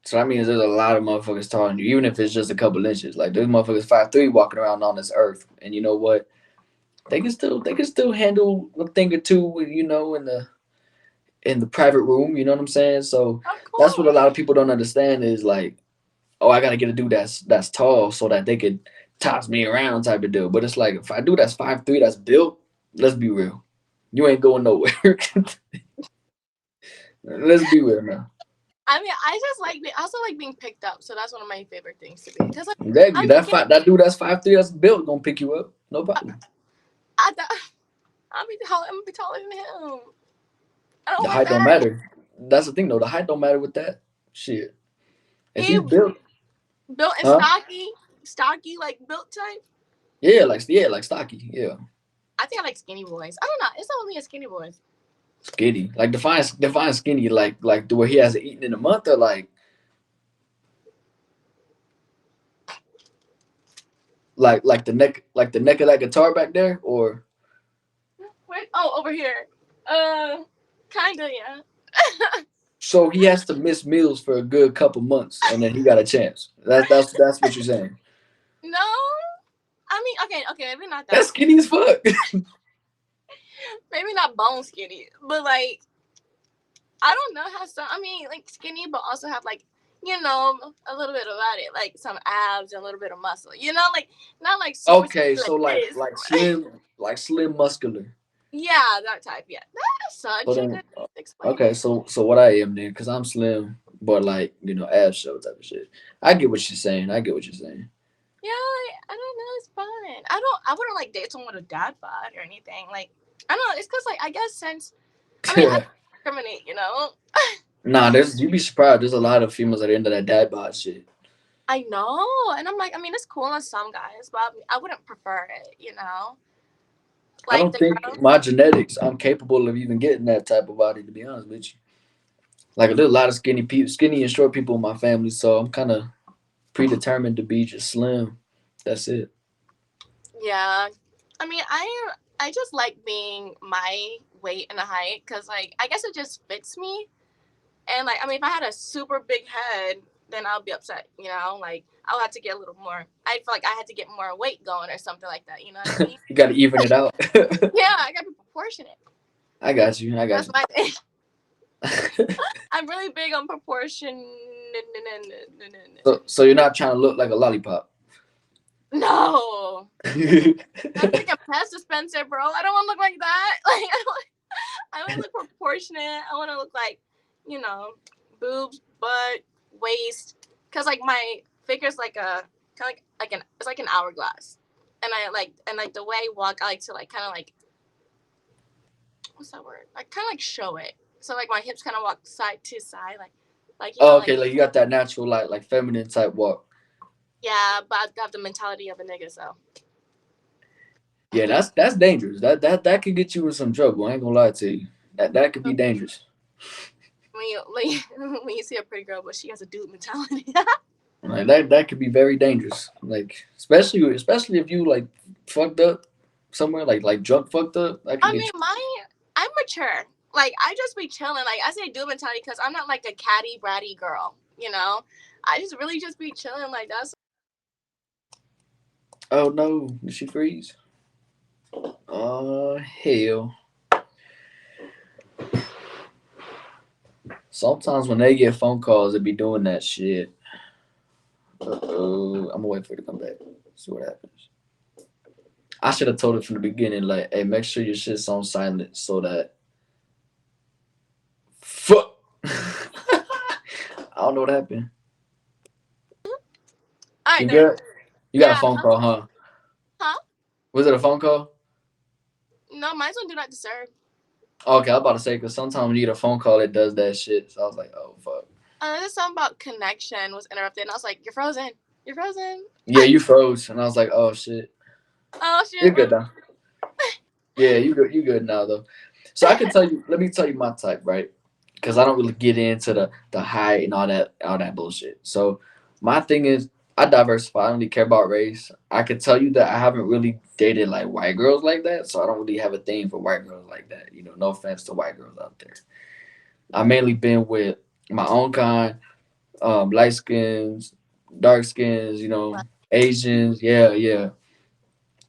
So that means there's a lot of motherfuckers taller than you, even if it's just a couple inches. Like there's motherfuckers 5'3" walking around on this earth, and you know what? They can still handle a thing or two, in the private room. You know what I'm saying? So Of that's what a course. lot of people don't understand is like, oh, I gotta get a dude that's tall so that they could toss me around type of deal. But it's like if I do that's 5'3", that's built. Let's be real, you ain't going nowhere. Let's be real now. I mean, I just like I also like being picked up, so that's one of my favorite things to be. Cause like Exactly. I'm That skinny. that dude that's 5'3", that's built gonna pick you up. No I, problem. I'm gonna be taller than him. I don't The want height don't that. matter. That's the thing though. The height don't matter with that. Shit. If He he's built, built and huh? stocky like built type. Yeah, like stocky. Yeah, I think I like skinny boys. I don't know. It's not only a skinny boys. skinny. Like define skinny. Like the way he hasn't eaten in a month, or like the neck of that guitar back there, or Wait, oh, over here. Kinda, yeah. so he has to miss meals for a good couple months, and then he got a chance. That's what you're saying. No, I mean, okay, maybe not that That's skinny. skinny as fuck. Maybe not bone skinny, but like I don't know how some. I mean, like skinny, but also have like a little bit about it, like some abs and a little bit of muscle. Like not like super skinny Okay, like so like this. like slim, like slim muscular. Yeah, that type. Yeah, that's So such a then, good explainer. okay, so what I am then, cause I'm slim, but like ab show type of shit. I get what you're saying. I get what you're saying. Yeah, I don't know. It's fun. I wouldn't like date someone with a dad bod or anything. Like I don't know. It's because like I guess since I mean I don't discriminate. Nah, there's you'd be surprised. There's a lot of females that are into that dad bod shit. I know, and I'm like, I mean, it's cool on some guys, but I wouldn't prefer it. I Like don't the think girls. my genetics, I'm capable of even getting that type of body. To be honest with you, like there's a lot of skinny people, skinny and short people in my family, so I'm kind of predetermined to be just slim. That's it. Yeah, I mean, I just like being my weight and height because like I guess it just fits me. And like I mean, if I had a super big head, then I'll be upset. Like I'll have to get a little more. I feel like I had to get more weight going or something like that. You know what I mean? You got to even it out. Yeah, I gotta be proportionate. I got you. I got That's you. my thing. I'm really big on proportion. So you're not trying to look like a lollipop. No, that's like a pest dispenser, bro. I don't want to look like that. Like I want to look proportionate. I want to look like, you know, boobs, butt, waist, because like my figure's like a kind of like an it's like an hourglass, and like the way I walk, I like to like kind of like what's that word? Like kind of like show it. So like my hips kind of walk side to side, like Oh, like okay. Like you got that natural, like feminine type walk. yeah, but I have the mentality of a nigga, so Yeah, that's dangerous. That could get you in some trouble. I ain't gonna lie to you. That could be dangerous. when you like when you see a pretty girl, but she has a dude mentality. Like that could be very dangerous. Like especially if you like fucked up somewhere, like drunk fucked up. That could I get mean, I'm mature. Like I just be chilling. Like I say, dude mentality because I'm not like a catty bratty girl. I just really just be chilling. Like that's you. Oh no, did she freeze? Oh hell. Sometimes when they get phone calls, they be doing that shit. I'm gonna wait for her to come back. See what happens. I should have told her from the beginning, like, hey, make sure your shit's on silent so that fuck. I don't know what happened. all right You there. good? You got a Yeah, phone call, huh? huh? Was it a phone call? No, mine's on do not disturb. Okay, I was about to say because sometimes when you get a phone call, it does that shit. So I was like, oh fuck. There's something about connection was interrupted, and I was like, "You're frozen. You're frozen." Yeah, you froze, and I was like, oh shit. Oh shit, You're bro. good now. Yeah, you good. You good now though. So I can tell you. Let me tell you my type, right? because I don't really get into the height and all that bullshit. So my thing is I diversify. I don't really care about race. I could tell you that I haven't really dated like white girls like that, so I don't really have a thing for white girls like that. No offense to white girls out there. I mainly been with my own kind, light skins, dark skins, Asians, yeah, yeah.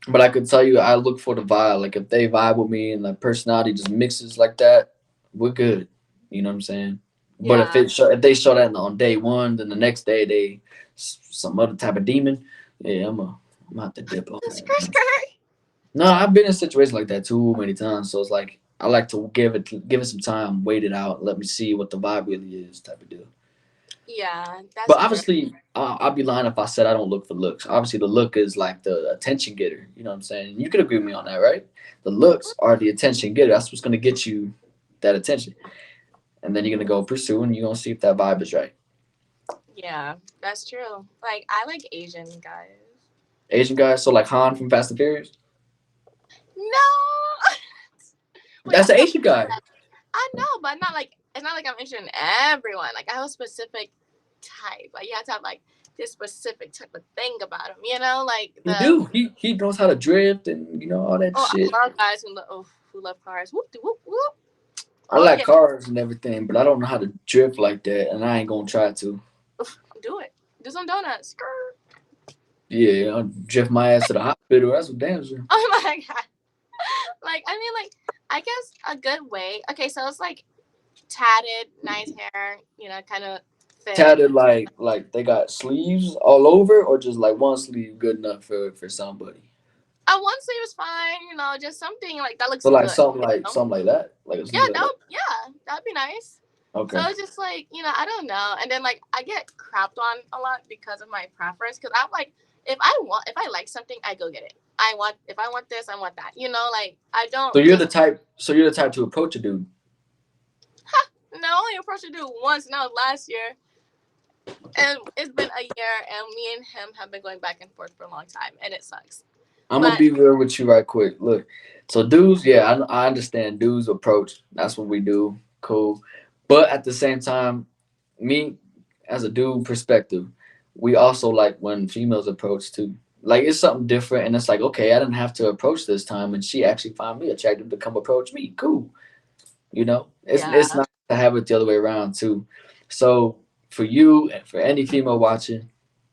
But I could tell you, I look for the vibe. Like if they vibe with me and the personality just mixes like that, we're good. You know what I'm saying? But if Yeah. if they show that on day one, then the next day they some other type of demon, yeah, I'm gonna have to dip on that, Skirt, man. skirt. No, I've been in situations like that too many times. So it's like I like to give it some time, wait it out, let me see what the vibe really is, type of deal. Yeah, that's But true. obviously, I'd be lying if I said I don't look for looks. Obviously, the look is like the attention getter. You know what I'm saying? You could agree with me on that, right? The looks are the attention getter. That's what's gonna get you that attention, and then you're gonna go pursue, and you're gonna see if that vibe is right. Yeah, that's true. Like I like Asian guys. Asian guys, so like Han from Fast and Furious, No. Wait, that's that's an not. Asian guy. I know, but not like it's not like I'm interested in everyone. Like I have a specific type. Like you have to have like this specific type of thing about him. Like He the do. He knows how to drift and all that oh, shit. I love guys who love cars. Whoop de whoop whoop. I Oh like yeah, cars and everything, but I don't know how to drift like that, and I ain't gonna try to. do it. Do some donuts. Skirt. Yeah, I'll drift my ass to the hospital. That's what damn sure. Oh my god. Like I mean, like I guess a good way. Okay, so it's like tatted, nice hair. Kind of thick. Tatted like they got sleeves all over, or just like one sleeve good enough for somebody. One sleeve is fine. Just something like that looks So like good. something You like know? something like that, like a Yeah, sleeve like that. that'd be nice. So Okay. it's just like, I don't know. And then like I get crapped on a lot because of my preference. Because I'm like, if I like something, I go get it. If I want this, I want that. Like I don't So you're the just type. So you're the type to approach a dude. no only approach to do it once. And that was last year, and it's been a year, and me and him have been going back and forth for a long time, and it sucks. I'm gonna But be real with you right quick. Look, so dudes, yeah, I understand dudes approach. That's what we do. Cool, but at the same time, me as a dude perspective, we also like when females approach too. Like it's something different, and it's like okay, I didn't have to approach this time, and she actually found me attractive to come approach me. Cool, it's yeah, nice to have it the other way around too. So for you and for any female watching,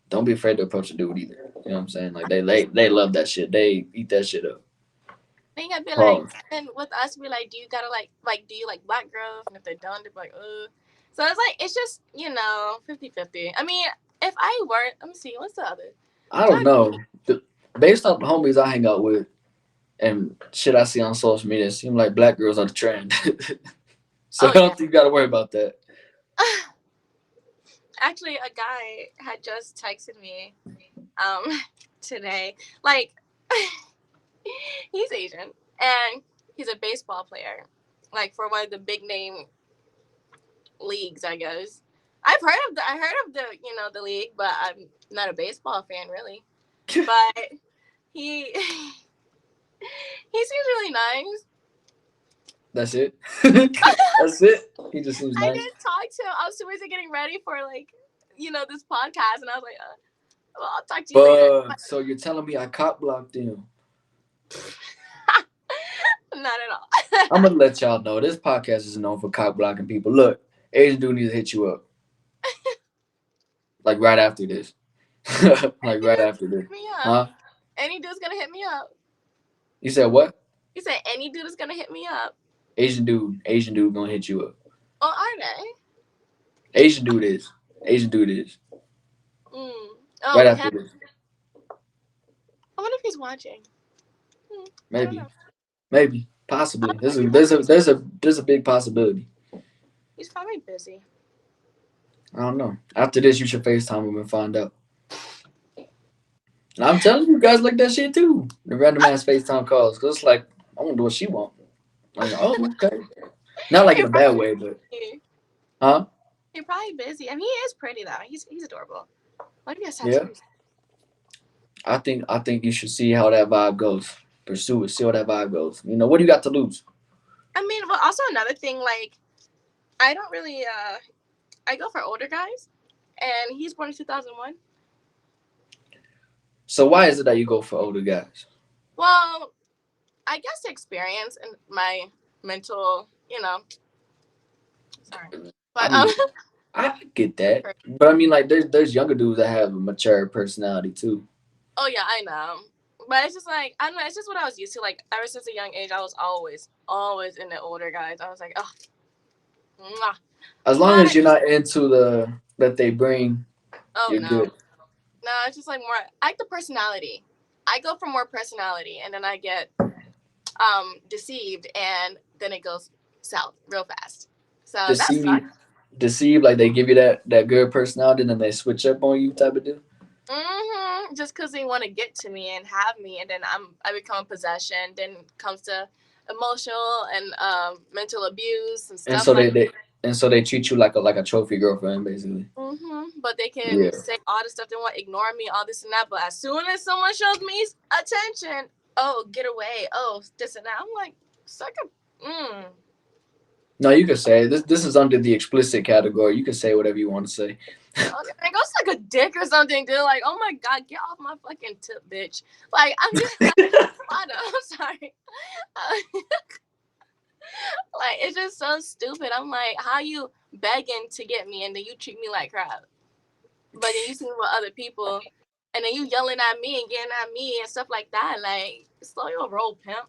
don't be afraid to approach a dude either. You know what I'm saying? Like they love that shit. They eat that shit up. I think I'd be like, Pause. and with us, be like, do you gotta like, do you like black girls? And if they don't, they're like, ugh. So it's like, it's just, 50-50. I mean, if I were, let me see, what's the other? I don't Trying know. Based off the homies I hang out with and shit I see on social media, it seems like black girls are the trend. So I oh, yeah. don't think you gotta worry about that. Actually, a guy had just texted me um, today. Like, he's Asian, and he's a baseball player, like, for one of the big name leagues, I guess. I heard of the the league, but I'm not a baseball fan really. But he he seems really nice. That's it. That's it. He just seems I nice. didn't talk to him. I was too busy getting ready for like this podcast, and I was like, well, I'll talk to you later. But so you're telling me I cock blocked him? Not at all. I'm gonna let y'all know this podcast is known for cock blocking people. Look, Asian dude needs to hit you up like right after this. Like Any right dude's after this, gonna hit me up. huh? Any dude's gonna hit me up. You said what? He said any dude is gonna hit me up. Asian dude gonna hit you up. Oh, are they? Asian dude is. Asian dude is. Mm. Right Oh, him. after this. I wonder if he's watching. I don't Maybe. know. Maybe. Possibly. He's There's a big possibility. he's probably busy. I don't know. After this you should FaceTime him and find out. And I'm telling you guys like that shit too. The random ass FaceTime calls. Cause it's like, I wanna do what she want. I'm like, oh, okay. Not like in He's a bad probably way, but busy. huh? He's probably busy. I mean, he is pretty though. He's adorable. What if he has Yeah. tattoos? I think you should see how that vibe goes. Pursue it. See how that vibe goes. What do you got to lose? I mean, but also another thing, like I don't really. I go for older guys, and he's born in 2001. So why is it that you go for older guys? Well, I guess the experience and my mental, sorry, I but mean, I get that, but I mean, like, there's younger dudes that have a mature personality too. oh yeah, I know. But it's just like I don't know. It's just what I was used to. Like ever since a young age, I was always in the older guys. I was like, oh, mwah. As long as But you're not into the that they bring, oh you're no, good. no, it's just like more. I like the personality. I go for more personality, and then I get deceived, and then it goes south real fast. So that Deceive, sucks. deceive, like they give you that good personality, and then they switch up on you, type of deal. Just because they want to get to me and have me, and then I become a possession. Then it comes to emotional and mental abuse and And stuff so like. they treat you like a trophy girlfriend, basically. But they can Yeah. say all the stuff they want, ignore me, all this and that. But as soon as someone shows me attention, oh, get away, oh, this and that. I'm like, suck a. No, you could say this is under the explicit category. You can say whatever you want to say. Okay, go suck a dick or something, dude. Like, oh my god, get off my fucking tip, bitch. Like, I'm just like, I'm sorry. Uh, like, it's just so stupid. I'm like, how you begging to get me and then you treat me like crap? But then you see me with other people and then you yelling at me and getting at me and stuff like that. Like, slow your roll, pimp.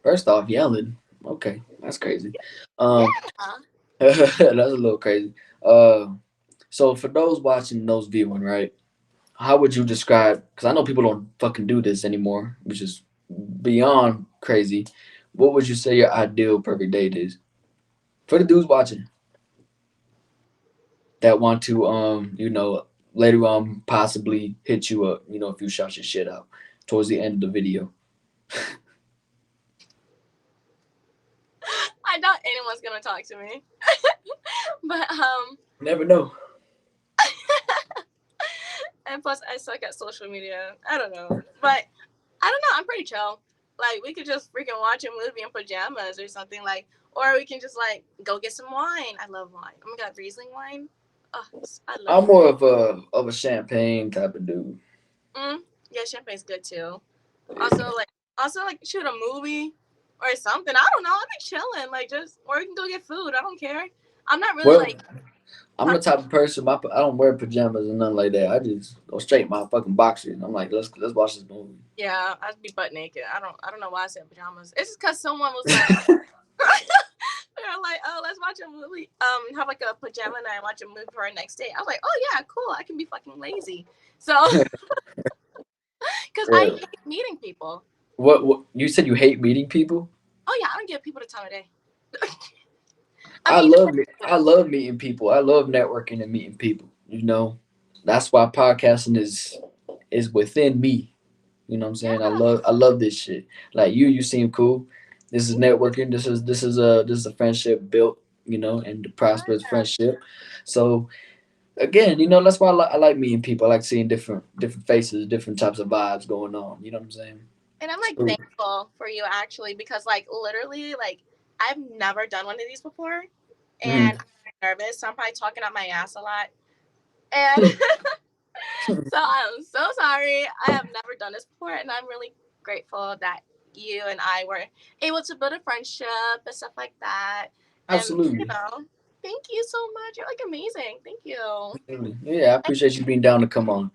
First off, yelling. Okay, that's crazy. Yeah. Um, that's a little crazy. Uh, so for those watching, those viewing, right? How would you describe? Because I know people don't fucking do this anymore, which is beyond crazy. What would you say your ideal perfect date is for the dudes watching that want to later on possibly hit you up, if you shout your shit out towards the end of the video. I doubt anyone's gonna talk to me. But Never know. and plus I suck at social media. I don't know. But I don't know. I'm pretty chill. Like we could just freaking watch a movie in pajamas or something like, or we can just like go get some wine. I love wine. Oh my god, Riesling wine. Oh, I love I'm Riesling. more of a champagne type of dude. Mm, yeah, champagne's good too. Also like shoot a movie or something. I don't know. I'll be chilling. Like just or we can go get food. I don't care. I'm not really Well, like. I'm the type of person. I don't wear pajamas and nothing like that. I just go straight in my fucking boxers. I'm like, let's watch this movie. Yeah, I'd be butt naked. I don't know why I said pajamas. It's just because someone was like, they're like, oh, let's watch a movie. Have like a pajama night and watch a movie for our next day. I was like, oh yeah, cool. I can be fucking lazy. So, because I Yeah. hate meeting people. What you said you hate meeting people? Oh yeah, I don't give people the time of day. I I mean, love yeah, I love meeting people. I love networking and meeting people. That's why podcasting is within me. You know what I'm saying? I love this shit. Like you seem cool. This is networking. This is a friendship built, and a prosperous friendship. So again, that's why I like meeting people. I like seeing different faces, different types of vibes going on. You know what I'm saying? and I'm like So, thankful for you actually because like literally like I've never done one of these before, and mhm. I'm nervous. So I'm probably talking out my ass a lot, and so I'm so sorry. I have never done this before, and I'm really grateful that you and I were able to build a friendship and stuff like that. And Absolutely. thank you so much. You're like amazing. Thank you. Absolutely. Yeah, I appreciate you being down to come on.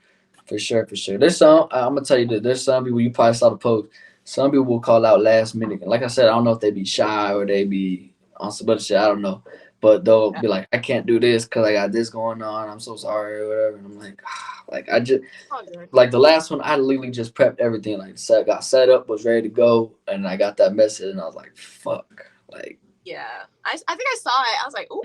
For sure, for sure. I'm gonna tell you that there's some people you probably saw the post. Some people will call out last minute. Like I said, I don't know if they be shy or they be on some other shit. I don't know, but they'll Yeah, be like, "I can't do this because I got this going on. I'm so sorry or whatever." And I'm like, like I just all good. like the last one. I literally just prepped everything. Like got set up, was ready to go, and I got that message, and I was like, "Fuck!" Like, Yeah, I think I saw it. I was like, ooh,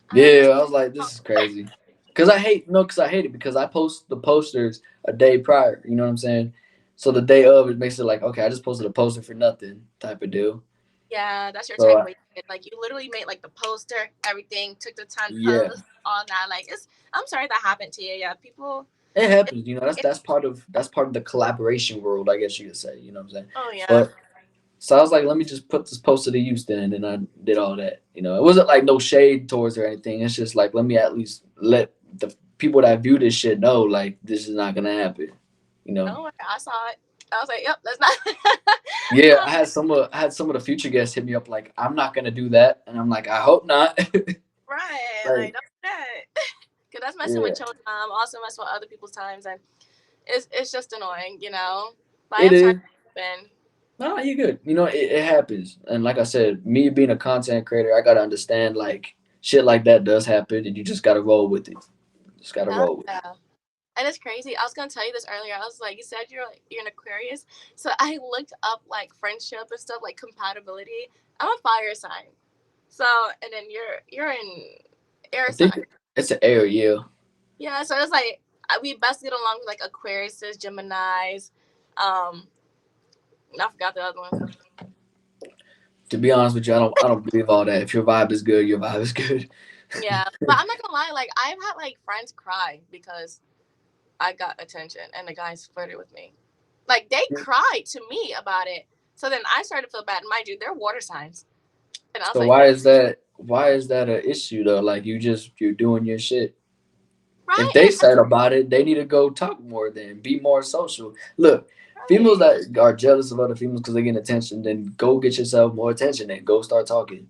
I yeah, missed. I was like, "This is crazy." Cause I hate it because I post the posters a day prior. You know what I'm saying? So the day of, it makes it like, okay, I just posted a poster for nothing type of deal. Yeah, that's your So time wasted. Like you literally made like the poster, everything, took the time to yeah, post all that. Like it's. I'm sorry that happened to you. Yeah, people. it It, happens. That's it, that's part of the collaboration world, I guess you could say. You know what I'm saying? oh yeah. But So I was like, let me just put this poster to use then, and then I did all that. It wasn't like no shade towards or anything. It's just like let me at least let the people that view this shit know like this is not gonna happen. You know. Oh, I saw it. I was like, yep, that's not. Yeah, I had some of the future guests hit me up like I'm not gonna do that, and I'm like I hope not. Right, like Like don't do that. Cause that's messing yeah, with your time, also messing with other people's times, and it's just annoying, you know. But I it am sorry is. it happened. No, you're good. It happens, and like I said, me being a content creator, I gotta understand like shit like that does happen, and you just gotta roll with it. Just gotta Hell roll with it. yeah. And it's crazy. I was gonna tell you this earlier. I was like, you said you're an Aquarius, so I looked up like friendship and stuff, like compatibility. I'm a fire sign, so and then you're in air I think sign. it's an area. Yeah, so it's like we best get along with like Aquariuses, Gemini's. I forgot the other one. To be honest with you, I don't believe all that. If your vibe is good, your vibe is good. Yeah, but I'm not gonna lie. Like I've had like friends cry because I got attention and the guys flirted with me. Like they cried to me about it. So then I started to feel bad. Mind you, they're water signs, and I was So like, why is that? Why is that an issue though? Like you're doing your shit. If right, they and said about it, they need to go talk more. Then be more social. Look, females right, that are jealous of other females because they get attention, then go get yourself more attention and go start talking.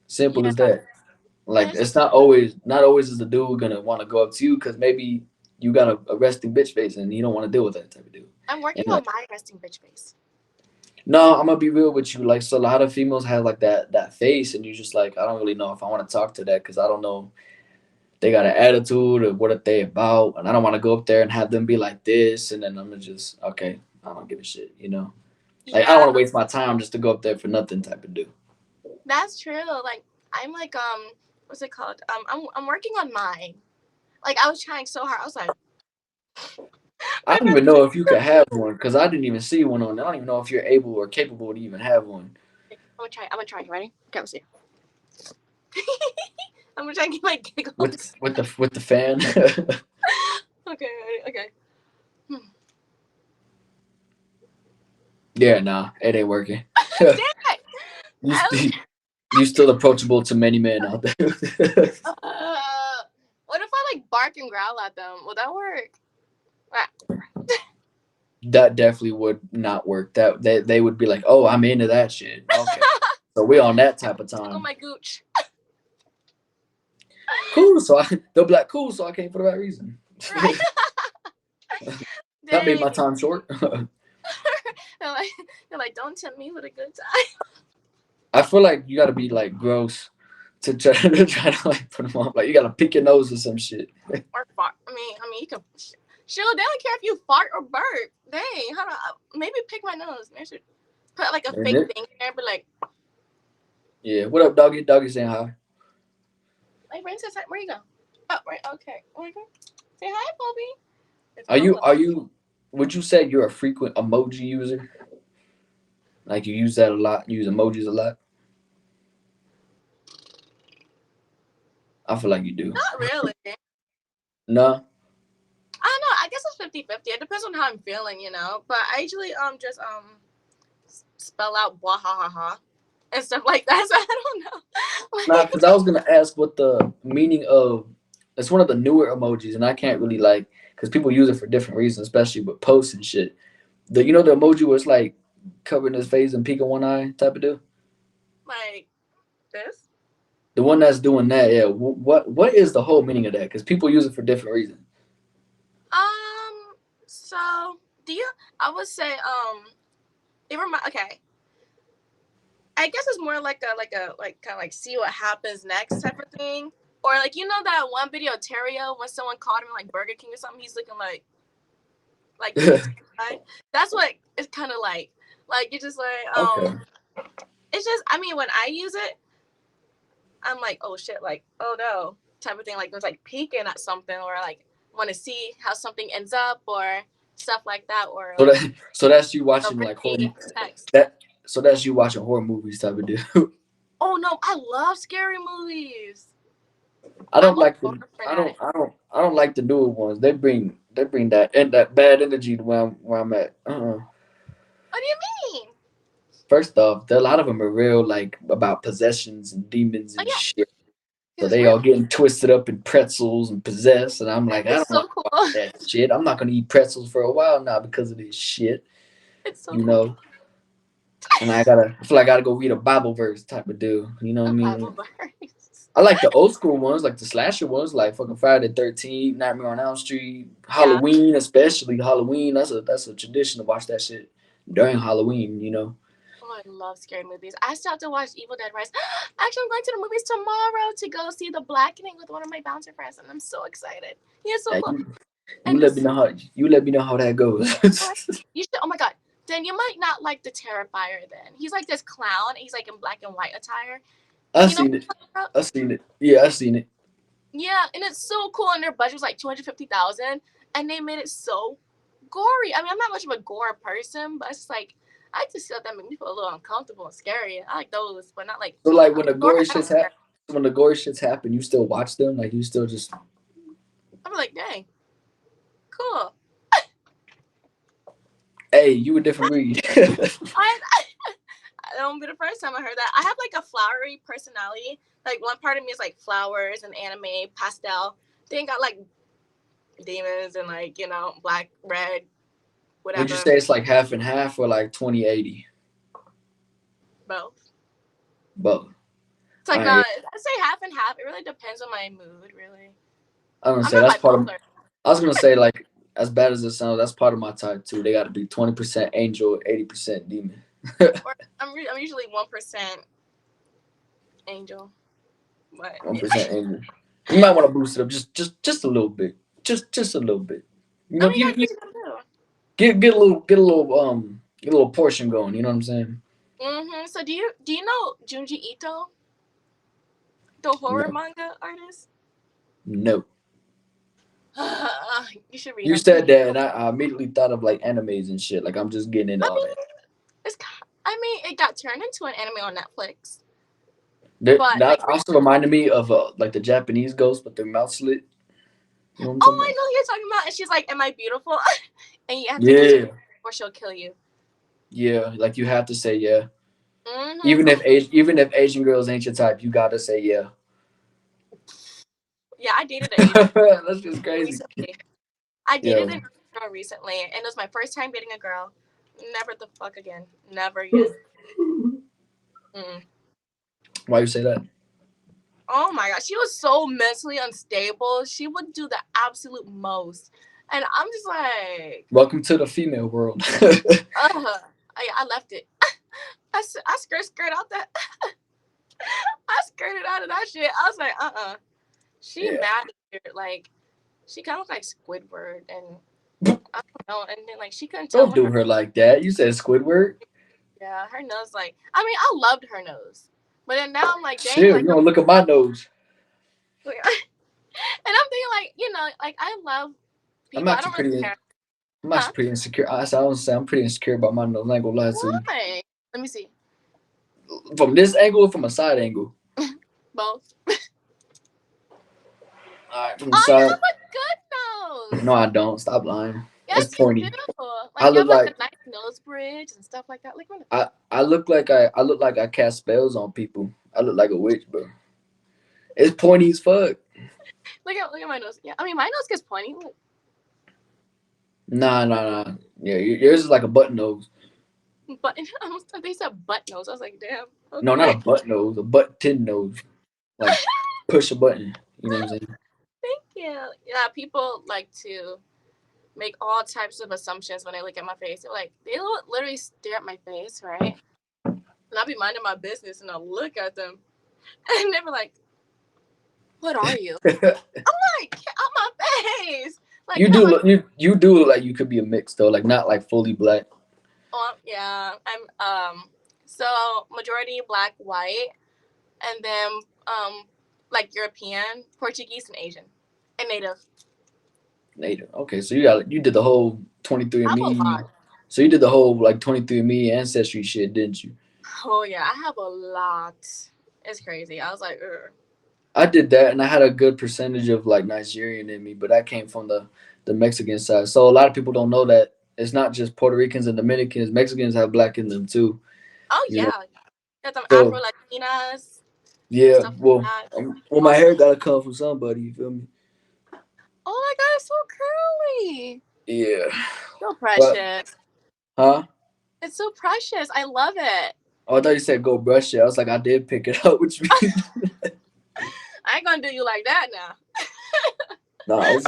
Simple yeah, as that. and Like it's it's not always is the dude gonna want to go up to you because maybe you got a resting bitch face and you don't want to deal with that type of dude. I'm working And on like, my resting bitch face. no, I'm gonna be real with you. Like, so a lot of females have like that face, and you just like, I don't really know if I want to talk to that because I don't know they got an attitude or what are they about, and I don't want to go up there and have them be like this, and then I'm gonna just okay, I don't give a shit. Like I don't Yeah, want to waste my time just to go up there for nothing type of dude. that's true. Like I'm like what's it called? I'm working on mine. Like I was trying so hard. I was like, I my don't friends even was know like, if you could have one because I didn't even see one on. I don't even know if you're able or capable to even have one I'm gonna try. I'm gonna try. You ready? Okay, let's see. I'm gonna try and get my giggles. with the fan. Okay, ready? Okay. Hmm. Yeah, nah, it ain't working. Damn it! you I still you still approachable to many men out there. what if I like bark and growl at them? Will that work? Ah. That definitely would not work. That they would be like, oh, I'm into that shit. Okay, so we on that type of Tickle time. my gooch. Cool. So they'll be like, cool. So I came for the right reason. Right? That made Dang. my time short. they're like, they're like, don't tempt me with a good time. I feel like you got to be like gross to try to like put them on. Like you got to pick your nose or some shit. Or fart. I mean, you can. Sure, they don't care if you fart or burp. Dang, how do maybe pick my nose. Maybe I should put like a And fake it, thing in there, but yeah. What up, doggy? Doggy saying hi. like, Rain says, where you go? Oh, right, okay. Where you go? Say hi, Bobby. It's Are you? Bolo. Are you? Would you say you're a frequent emoji user? Like you use that a lot. Use emojis a lot. I feel like you do. Not really. No. I don't know. I guess it's 50-50. It depends on how I'm feeling, you know. But I usually just spell out blah ha ha ha and stuff like that. So I don't know. Nah, Like, because I was gonna ask what the meaning of. It's one of the newer emojis, and I can't really like because people use it for different reasons, especially with posts and shit. The emoji where it's like covering his face and peeking one eye type of deal. like this. The one that's doing that, yeah. What is the whole meaning of that? Because people use it for different reasons. Um. So do you? I would say it remind. Okay. I guess it's more like kind of like see what happens next type of thing. Or like that one video of Terrio when someone caught him in like Burger King or something. He's looking like really scared. That's what it's kind of like. Like you're just like Okay. it's just I mean when I use it, I'm like oh shit like oh no type of thing like there's like peeking at something or like want to see how something ends up or stuff like that or So like that's you a watching like horror risky text. that so that's you watching horror movies type of deal. Oh no, I love scary movies. I I'm don't a like the horror fanatic. I don't like the newer ones. They bring that and that bad energy to where I'm at. What do you mean? First off, a lot of them are real, like about possessions and demons Oh and yeah, shit. So because it's they all real. getting twisted up in pretzels and possessed, and I'm like, I It's don't want so to cool. watch that shit. I'm not gonna eat pretzels for a while now because of this shit, It's so you cool. know. And I feel like I gotta go read a Bible verse type of deal. You know what A I Bible mean? verse. I like the old school ones, like the slasher ones, like fucking Friday the 13th, Nightmare on Elm Street, Yeah. Halloween, especially Halloween. That's a tradition to watch that shit during Halloween. You know. Oh, I love scary movies. I still have to watch Evil Dead Rise. Actually, I'm going to the movies tomorrow to go see The Blackening with one of my bouncer friends, and I'm so excited. He is so Yeah, cool. you And let me this, know how that goes. you should. Oh my god. Then you might not like the Terrifier. Then he's like this clown. He's like in black and white attire. I You know what seen it. I'm talking about? I seen it. Yeah, I seen it. Yeah, and it's so cool. And their budget was like 250,000, and they made it so gory. I mean, I'm not much of a gore person, but it's just like I like to see that make me feel a little uncomfortable and scary. I like those, but not like So like I mean, gore. I don't care. when the gory shits happen, you still watch them? Like you still just I'm like, dang, cool. hey, you a different breed. I don't be the first time I heard that. I have like a flowery personality. Like one part of me is like flowers and anime, pastel. Then got like demons and like black, red, Would you whatever. say it's like half and half or like 20/80? Both. Both. It's like All no, right. I say half and half. It really depends on my mood. Really, I'm gonna I'm say not that's part of. bipolar. I was gonna say like as bad as it sounds, that's part of my type too. They got to be 20% angel, 80% demon. Or I'm usually 1% angel, but 1% angel. You might want to boost it up just a little bit, just a little bit. You I know, mean, you you gotta do. get a little portion going. You know what I'm saying? So do you know Junji Ito, the horror No, manga artist? no. You should read You him. said that, and I immediately thought of like animes and shit. Like I'm just getting into I all that. mean, I mean, it got turned into an anime on Netflix, That, but like that also reminded me of like the Japanese ghost with their mouth slit. You know what I'm oh, talking I about? know who you're talking about. And she's like, "Am I beautiful?" And you have to answer Yeah, or she'll kill you. yeah. Like you have to say yeah. Hmm Even if Asian girls ain't your type, you gotta say yeah. Yeah, I dated an Asian That's just crazy. recently. I dated Yo, an Asian girl recently, and it was my first time dating a girl. Never the fuck again. Never again. Mm. why you say that? Oh my god, she was so mentally unstable. She would do the absolute most, and I'm just like, Welcome to the female world. ugh. I left it. I skirt out that. I skirted out of that shit. I was like, She Yeah. mad weird. Like she kind of looked like Squidward, and I don't know. And then like she couldn't tell Don't when do her her like that. You said Squidward. yeah her nose like I mean I loved her nose, but then now I'm like dang Shit, like you don't look at my nose. and I'm thinking like like I love I'm people. I actually don't really pretty. care. I'm Huh? actually pretty insecure. I don't say I'm pretty insecure about my nose. I ain't gonna lie to you. Why? Let me see. From this angle or from a side angle? Both. All right, from the Oh, you side. have a good No, nose. I don't. Stop lying. It's Yes, you do. pointy. I Like you look have like like a nice nose bridge and stuff like that. Like I look like I cast spells on people. I look like a witch, bro. It's pointy as fuck. look at my nose. Yeah, I mean my nose gets pointy. Look. Nah, nah, nah. Yeah, yours is like a button nose. But they said butt nose. I was like, damn. No, not a Okay. butt nose. A button nose. Like push a button. You know what I'm saying? Thank you. Yeah, people like to make all types of assumptions when they look at my face. They're like, they literally stare at my face, right? And I'll be minding my business and I'll look at them. And they're like, what are you? I'm like, get out my face. Like, you get out do my look you do look like you could be a mix though, like not like fully black. yeah. So majority black, white, and then like European, Portuguese, and Asian. And native. Native. Okay, so you did the whole I have a 23andMe. lot. So you did the whole like 23andMe ancestry shit, didn't you? Oh yeah, I have a lot. It's crazy. I was like, ugh. I did that, and I had a good percentage of like Nigerian in me, but that came from the Mexican side. So a lot of people don't know that it's not just Puerto Ricans and Dominicans. Mexicans have black in them too. Oh You know. yeah, got them Afro So Latinas and yeah, stuff like well, that. well, my hair Awesome. gotta come from somebody. You feel me? Oh my god, it's so curly. Yeah, So but precious. huh? It's so precious. I love it. Oh, I thought you said go brush it. I was like, I did pick it up. Which means I ain't gonna do you like that now. nah, it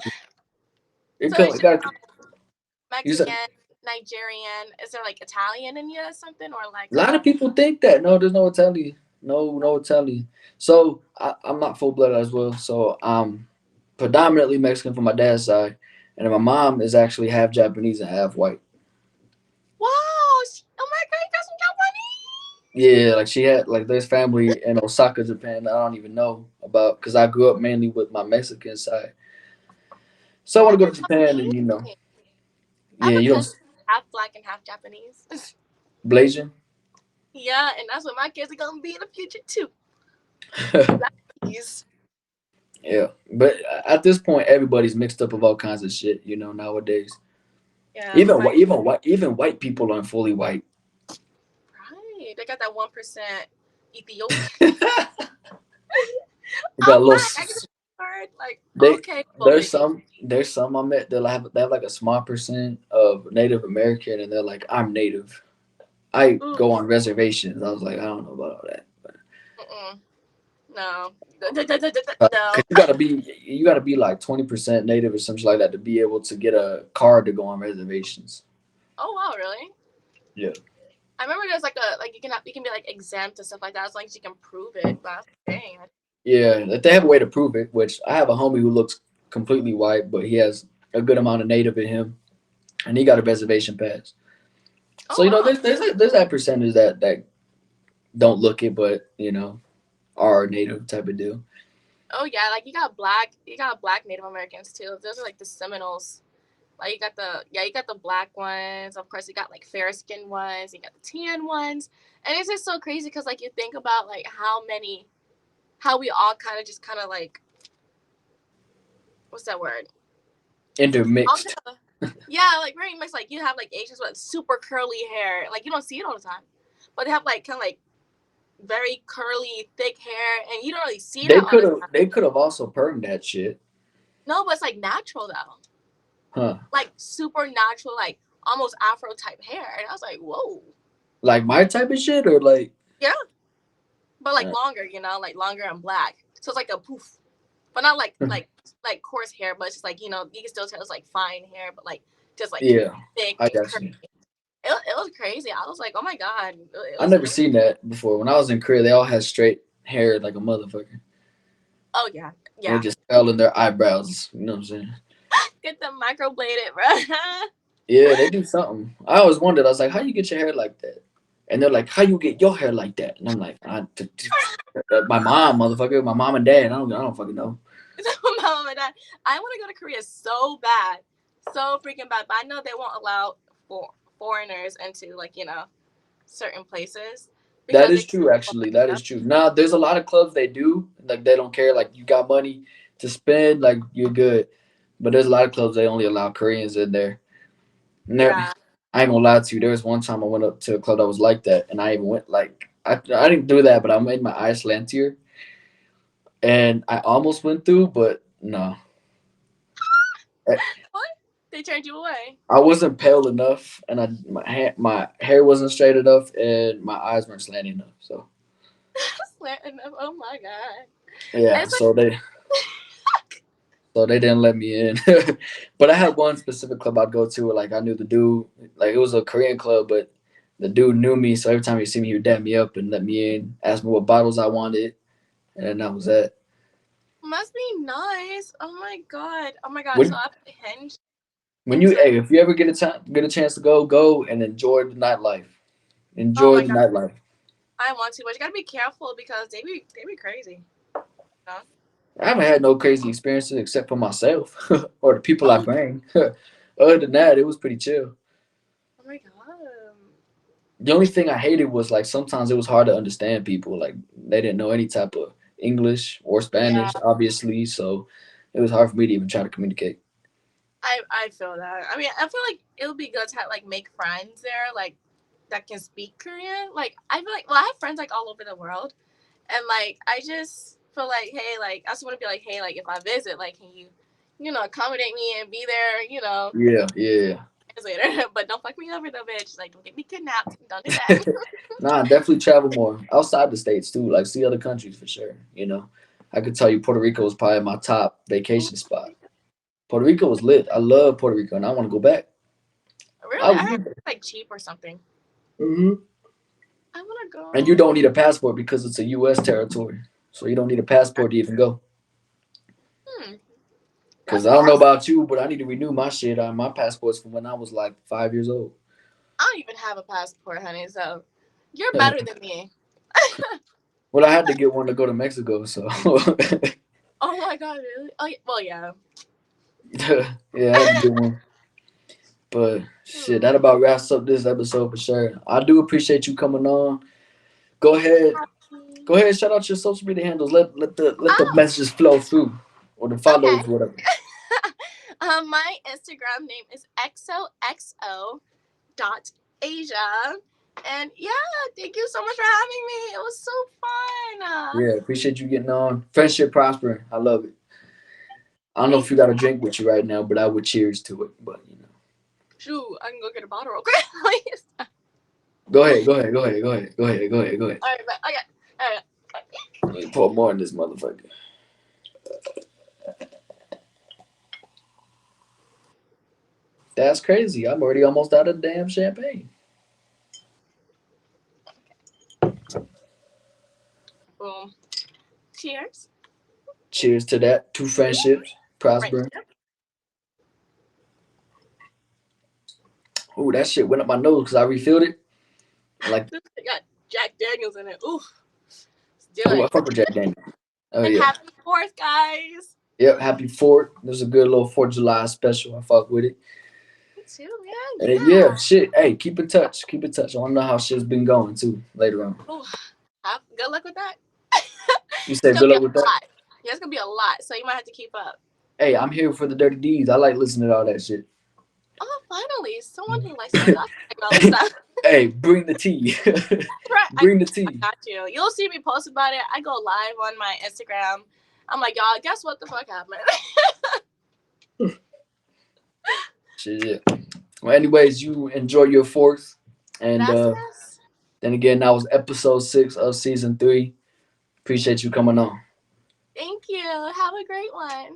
So come. it's It just got you said. Mexican, Nigerian. Is there like Italian in you or something, or like A lot of people think that. No, there's no Italian. No, no Italian. So I'm not full blood as well. So I'm predominantly Mexican from my dad's side, and then my mom is actually half Japanese and half white. wow? Oh my god, you got some Japanese. Yeah, like she had like there's family in Osaka, Japan. That I don't even know about because I grew up mainly with my Mexican side. So I want That to go to is Japan and amazing. I yeah, have a you don't cousin half black and half Japanese. Blasian. Yeah, and that's what my kids are gonna be in the future too. Blackies. Yeah, but at this point, everybody's mixed up of all kinds of shit. You know, nowadays, Yeah, my even white people aren't fully white. right. They got that 1% Ethiopian. We got a I'm little. black. I get hard. Like They okay, cool, baby. there's some I met that have like a small percent of Native American, and they're like, I'm Native. I Ooh, go on reservations. I was like, I don't know about all that. mm-mm. No, Cause no. you gotta be like 20% native or something like that to be able to get a card to go on reservations. Oh wow, really? Yeah. I remember there's like a like you can be like exempt and stuff like that as long as you can prove it. But dang. Yeah, if they have a way to prove it, which I have a homie who looks completely white, but he has a good amount of native in him, and he got a reservation pass. Oh So you know, wow. there's that percentage that don't look it, but you know, are native type of deal. Oh yeah, like you got black Native Americans too. Those are like the Seminoles. Like you got the you got the black ones. Of course, you got like fair skinned ones. You got the tan ones, and it's just so crazy because like you think about like how we all kind of like what's that word? All Intermixed. kind of yeah, like very much like you have like Asians with super curly hair. Like you don't see it all the time, but they have like kind of like very curly, thick hair, and you don't really see that all the time. They could have also permed that shit, No, but it's like natural though, huh? like super natural, like almost Afro type hair, and I was like, whoa, Like my type of shit, or like, yeah, but like uh, longer, like longer and black. So it's like a poof, but not like coarse hair, but it's just like you can still tell it's like fine hair, but like just like yeah, thick I and got curly. you. It was crazy. I was like, oh my god, I never it was. seen that before. When I was in Korea, they all had straight hair like a motherfucker, Oh yeah, and it yeah. just fell in their eyebrows. You know what I'm saying? Get them microbladed, bro. Yeah, they do something. I always wondered. I was like, how you get your hair like that? And they're like, how you get your hair like that? And I'm like, my mom, motherfucker, my mom and dad. I don't fucking know. Mom and dad. I want to go to Korea so bad, so freaking bad. But I know they won't allow foreigners into like certain places That because they is can't. true, actually. That is true. Now, there's a lot of clubs they do like they don't care. Like you got money to spend, like you're good. But there's a lot of clubs they only allow Koreans in there. Never, Yeah. I ain't gonna lie to you. There was one time I went up to a club that was like that, and I even went like I didn't do that, but I made my eyes slantier, and I almost went through, but no, I What? They turned you away. I wasn't pale enough, and my hair wasn't straight enough, and my eyes weren't slanty enough. So Oh my god. yeah, It's like so they didn't let me in. But I had one specific club I'd go to where like I knew the dude, like it was a Korean club, but the dude knew me, so every time he see me, he would dap me up and let me in, ask me what bottles I wanted, and that was it. must be nice. Oh my god. Oh my god. So When I put Hinge when you into hey, if you ever get a chance to go and enjoy the nightlife. oh Enjoy my the god. nightlife. I want to, but you gotta be careful because they be crazy. No? I haven't had no crazy experiences except for myself or the people I Oh, bring. Other than that, it was pretty chill. oh my god. The only thing I hated was like sometimes it was hard to understand people. Like they didn't know any type of English or Yeah, Spanish, obviously, so it was hard for me to even try to communicate. I feel that. I mean, I feel like it would be good to have, like make friends there, like that can speak Korean. Like I feel like, well, I have friends like all over the world, and like I just feel like, hey, like I just want to be like, hey, like if I visit, like can you, accommodate me and be there, Yeah, yeah. later. But don't fuck me over though, bitch. Like don't get me kidnapped. Don't do that. Nah, definitely travel more outside the states too. Like see other countries for sure. I could tell you Puerto Rico was probably my top vacation spot. Puerto Rico was lit. I love Puerto Rico, and I want to go back. I Really, I would heard live there. it's like cheap or something. Hmm. I want to And you go. don't need a passport because it's a U.S. territory, so you don't need a passport to even go. Hmm, Cause that's I don't know awesome. about you, but I need to renew my shit on my passports from when I was like 5 years old. I don't even have a passport, honey. So you're better than me. Well, I had to get one to go to Mexico, so Oh my god, really? Oh, well, yeah. yeah, I had to get one. But shit, Hmm. that about wraps up this episode for sure. I do appreciate you coming on. Go ahead, Happy. go ahead, and shout out your social media handles. Let the Oh, messages flow through, or the okay. follows, whatever. My Instagram name is xoxo.asia. And yeah, thank you so much for having me. It was so fun. Yeah, appreciate you getting on. Friendship prospering. I love it. I don't know if Thank you you. got a drink with you right now, but I would cheers to it. But Shoot, I can go get a bottle real quick. Please. go ahead, go ahead, go ahead, go ahead, go ahead, go ahead, go ahead. All right, but okay. All right. Let me pour more in this motherfucker. That's crazy. I'm already almost out of damn champagne. Boom. Cheers. Cheers to that. Two friendships prospering. Friendship. Ooh, that shit went up my nose because I refilled it. Like, This got Jack Daniels in it. Ooh, let's do ooh, I it. fuck with Jack Daniels. Oh And yeah. happy 4th, guys. Yep. Happy Fourth. There's a good little 4th of July special. I fuck with it. Me too, man. And yeah, Yeah. shit. Hey, keep in touch. Keep in touch. I want to know how shit's been going too later on. Ooh, good luck with that. You It's say gonna good be luck a with that. lot. Yeah, it's gonna be a lot. So you might have to keep up. Hey, I'm here for the dirty deeds. I like listening to all that shit. Oh, finally, someone who likes to gossip about this stuff. Hey, bring the tea. Right, Bring the I tea. got you. You'll see me post about it. I go live on my Instagram. I'm like, y'all, guess what the fuck happened? Shit, yeah. Well, anyways, you enjoy your fourth, and Gracias. then again, that was episode 6 of season 3. Appreciate you coming on. Thank you. Have a great one.